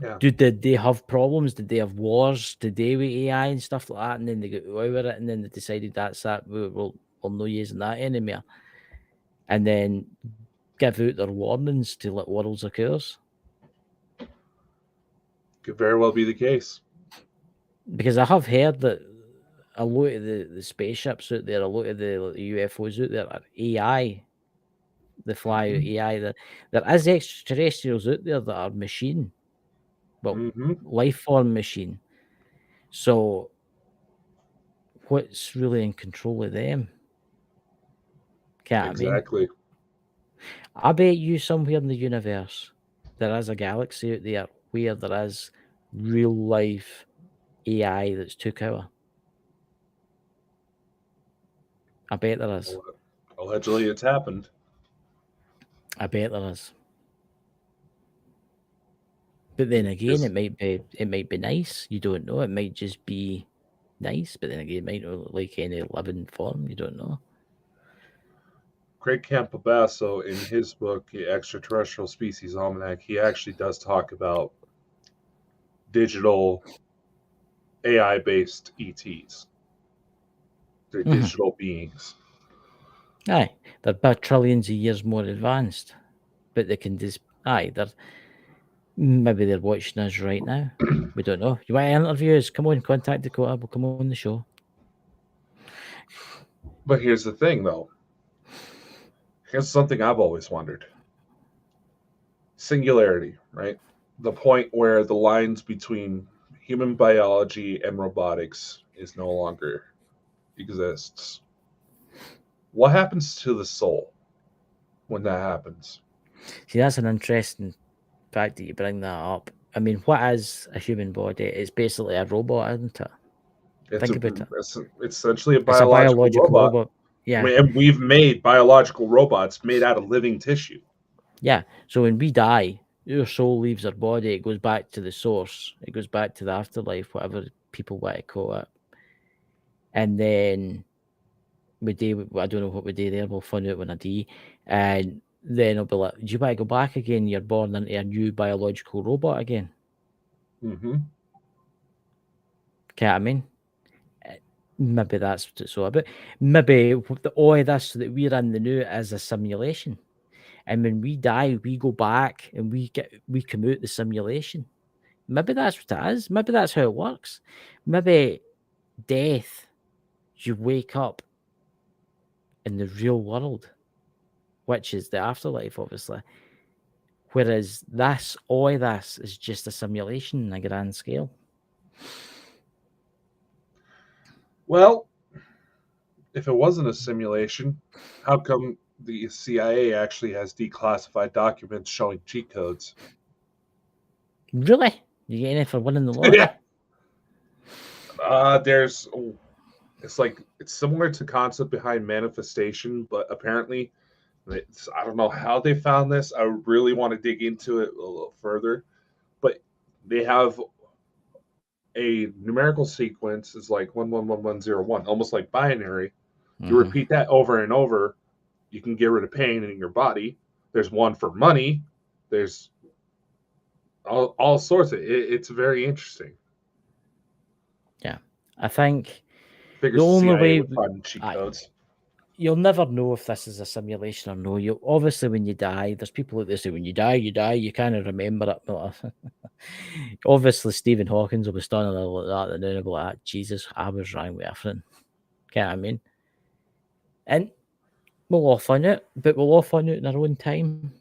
Yeah. Did they have problems? Did they have wars today with AI and stuff like that? And then they got away with it, and then they decided that's that. We'll no using that anymore. And then give out their warnings to let worlds occurs. Could very well be the case. Because I have heard that a lot of the spaceships out there, a lot of the UFOs out there are AI. They fly AI. There is extraterrestrials out there that are machine. Well, life form machine. So what's really in control of them? Exactly. I bet you somewhere in the universe there is a galaxy out there where there is real life AI that's took over. I bet there is. Allegedly, it's happened. I bet there is. But then again, it might be nice. You don't know. It might just be nice. But then again, it might not look like any living form. You don't know. Craig Campobasso, in his book, The Extraterrestrial Species Almanac, he actually does talk about digital AI-based ETs. They're digital beings. Aye, they're about trillions of years more advanced, but they can just maybe they're watching us right now. We don't know. You want to interview us? Come on, contact Dakota. We'll come on the show. But here's the thing, though. Here's something I've always wondered. Singularity, right? The point where the lines between human biology and robotics is no longer exists. What happens to the soul when that happens? See, that's an interesting fact that you bring that up. I mean, what is a human body? It's basically a robot, isn't it? Think about it. It's essentially a It's a biological robot. Yeah. And we've made biological robots made out of living tissue. Yeah. So when we die, our soul leaves our body. It goes back to the source. It goes back to the afterlife, whatever people want to call it. And then I don't know what we do there. We'll find out when I die. And then it'll be like, do you want to go back again? You're born into a new biological robot again. Mm-hmm. Okay, I mean, maybe that's what it's all about. Maybe all of this that we're in the new is a simulation. And when we die, we go back and we come out the simulation. Maybe that's what it is. Maybe that's how it works. Maybe death, you wake up in the real world, which is the afterlife, obviously. Whereas all of this is just a simulation on a grand scale. Well, if it wasn't a simulation, how come the CIA actually has declassified documents showing cheat codes? Really? You getting it for winning the lottery? Yeah. It's similar to concept behind manifestation, but apparently, I don't know how they found this. I really want to dig into it a little further, but they have a numerical sequence is like 111101, almost like binary. You repeat that over and over, you can get rid of pain in your body. There's one for money. There's all sorts of it. It's very interesting. Yeah, I think the only way would find cheat codes. You'll never know if this is a simulation or no. You obviously, when you die, there's people out there say when you die, you kind of remember it. Obviously, Stephen Hawking will be standing there like that, and then he'll be like, Jesus, I was wrong with everything. Okay, I mean, And we'll all find it, but we'll all find it in our own time.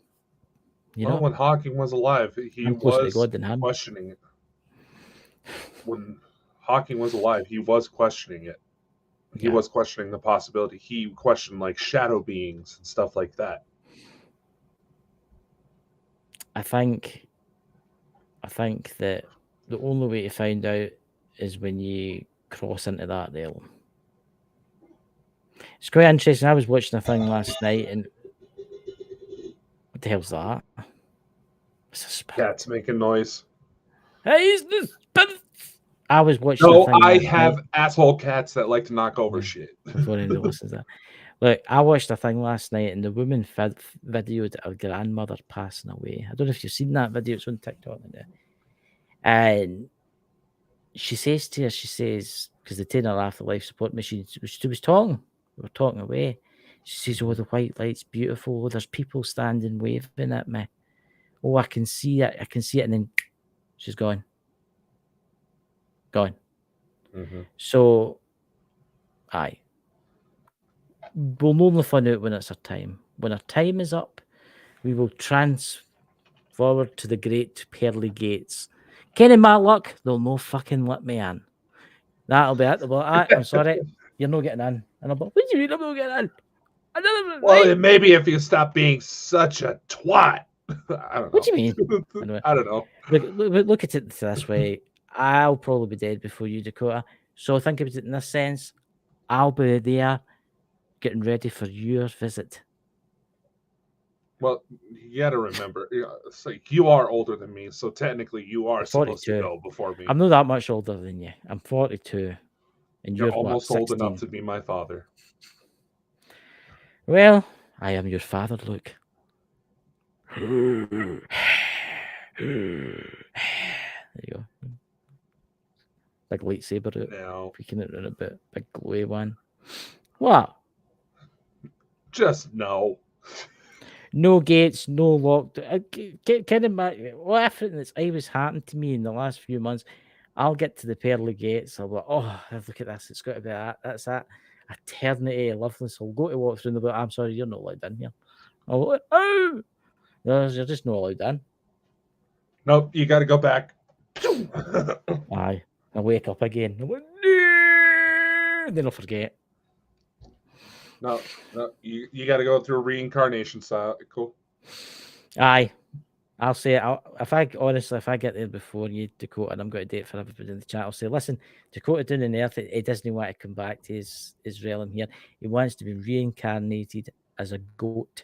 You Well, know, when Hawking was alive, he I'm closer to was God than him. questioning it. When Hawking was alive, he was questioning it. He was questioning the possibility. He questioned like shadow beings and stuff like that. I think that the only way to find out is when you cross into that realm. It's quite interesting. I was watching a thing last night, and what the hell's that? It's a spirit. Cats making noise. Hey, is this spirit? I was watching a No, thing I last have night. asshole cats that like to knock over shit. Before anybody listens to that. Look, I watched a thing last night, and the woman videoed her grandmother passing away. I don't know if you've seen that video. It's on TikTok now. And she says to her, because they take her off the life support machine, she was talking. We were talking away. She says, "Oh, the white light's beautiful. Oh, there's people standing waving at me. Oh, I can see it. I can see it." And then she's gone. Gone. Mm-hmm. So, aye. We'll only find out when it's our time. When our time is up, we will forward to the great pearly gates. Kenny Matlock, they'll no fucking let me in. That'll be it. They'll be like, I'm sorry, you're not getting in. And I'll be like, what do you mean I'm not getting in? Well, maybe if you stop being such a twat. I don't know. What do you mean? Anyway, I don't know. Look at it this way. I'll probably be dead before you, Dakota. So think about it in this sense. I'll be there getting ready for your visit. Well, you got to remember, it's like you are older than me, so technically you are supposed to go before me. I'm not that much older than you. I'm 42. And You're you're almost what, old 16? enough to be my father. Well, I am your father, Luke. There you go. Big lightsaber out. No. Peeking it in a bit. Big glowy one. What? Just no. No gates, no locked. Kind of what everything that's always happened to me in the last few months. I'll get to the pearly gates. I'll be like, oh, look at this. It's got to be that. That's that. Eternity of loveliness. I'll go to walk through and they'll be like, I'm sorry, you're not allowed in here. I'll be like, oh, no, you're just not allowed in. Nope, you got to go back. Aye. I'll wake up again. I'm like, no! Then I'll forget. No, you got to go through a reincarnation cycle. Aye. I'll say, if I get there before you, Dakota, and I'm going to date for everybody in the chat, I'll say, listen, Dakota down on Earth, he doesn't want to come back to his realm here. He wants to be reincarnated as a goat.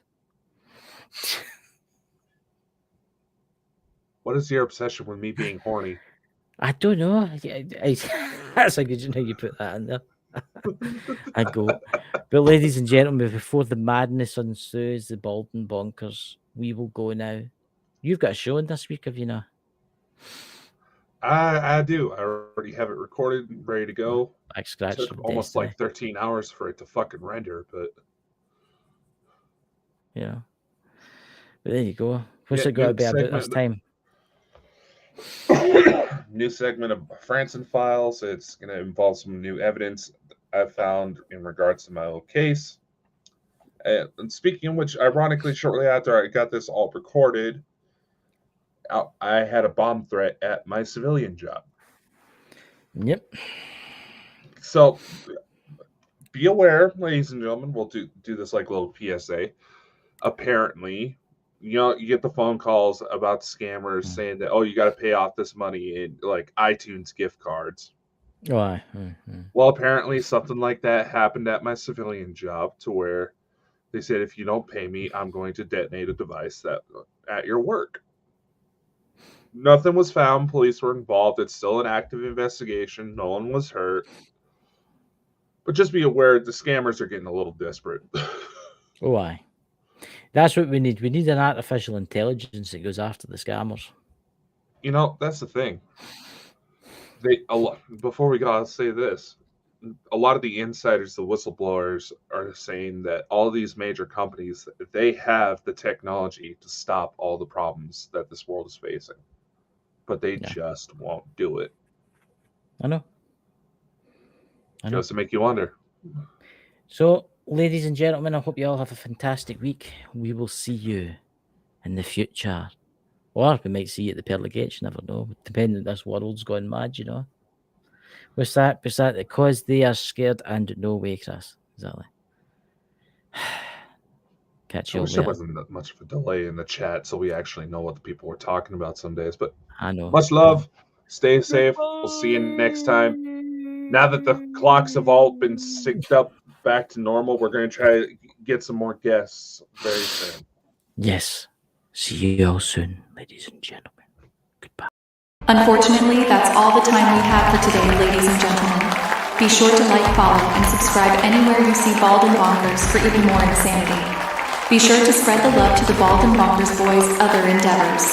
What is your obsession with me being horny? I don't know. That's a good, how you put that in there. A goat. But ladies and gentlemen, before the madness ensues, the bald and bonkers, we will go now. You've got a show in this week, have you not? I do. I already have it recorded and ready to go. Back scratch. It took almost like 13 hours for it to fucking render, but yeah. But there you go. What's it got to be about this time? New segment of Franson Files. It's going to involve some new evidence I've found in regards to my old case. And speaking of which, ironically, shortly after I got this all recorded, I had a bomb threat at my civilian job. Yep. So be aware, ladies and gentlemen, we'll do this like a little PSA. Apparently, you get the phone calls about scammers saying that, oh, you got to pay off this money in like iTunes gift cards. Oh, Well, apparently something like that happened at my civilian job to where they said, if you don't pay me, I'm going to detonate a device that at your work. Nothing was found. Police were involved. It's still an active investigation. No one was hurt. But just be aware, the scammers are getting a little desperate. Oh, aye. That's what we need. We need an artificial intelligence that goes after the scammers. You know, that's the thing. Before we go, I'll say this. A lot of the insiders, the whistleblowers, are saying that all these major companies, they have the technology to stop all the problems that this world is facing. But they just won't do it. I know. Just to make you wonder. So, ladies and gentlemen, I hope you all have a fantastic week. We will see you in the future. Or we might see you at the pearly gates, you never know. Depending on this world's gone mad, you know. What's that? Because they are scared and no way, Chris. Exactly. Catch I you all wish there later. wasn't that much of a delay in the chat so we actually know what the people were talking about some days. But I know. much love. Stay safe. We'll see you next time. Now that the clocks have all been synced up back to normal, we're going to try to get some more guests very soon. Yes. See you all soon, ladies and gentlemen. Goodbye. Unfortunately, that's all the time we have for today, ladies and gentlemen. Be sure to like, follow, and subscribe anywhere you see Bald and Bonkers for even more insanity. Be sure to spread the love to the Bald and Bonkers boys' other endeavors.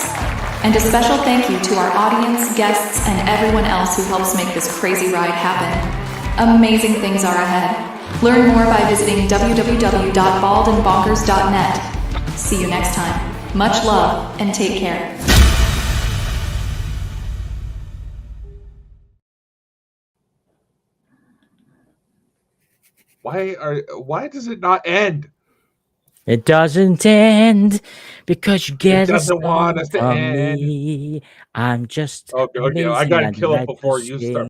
And a special thank you to our audience, guests, and everyone else who helps make this crazy ride happen. Amazing things are ahead. Learn more by visiting www.baldandbonkers.net. See you next time. Much love and take care. Why does it not end? It doesn't end because you get It doesn't want us to from end. me. I'm just Okay, I amazing gotta and kill it right before to you say. start.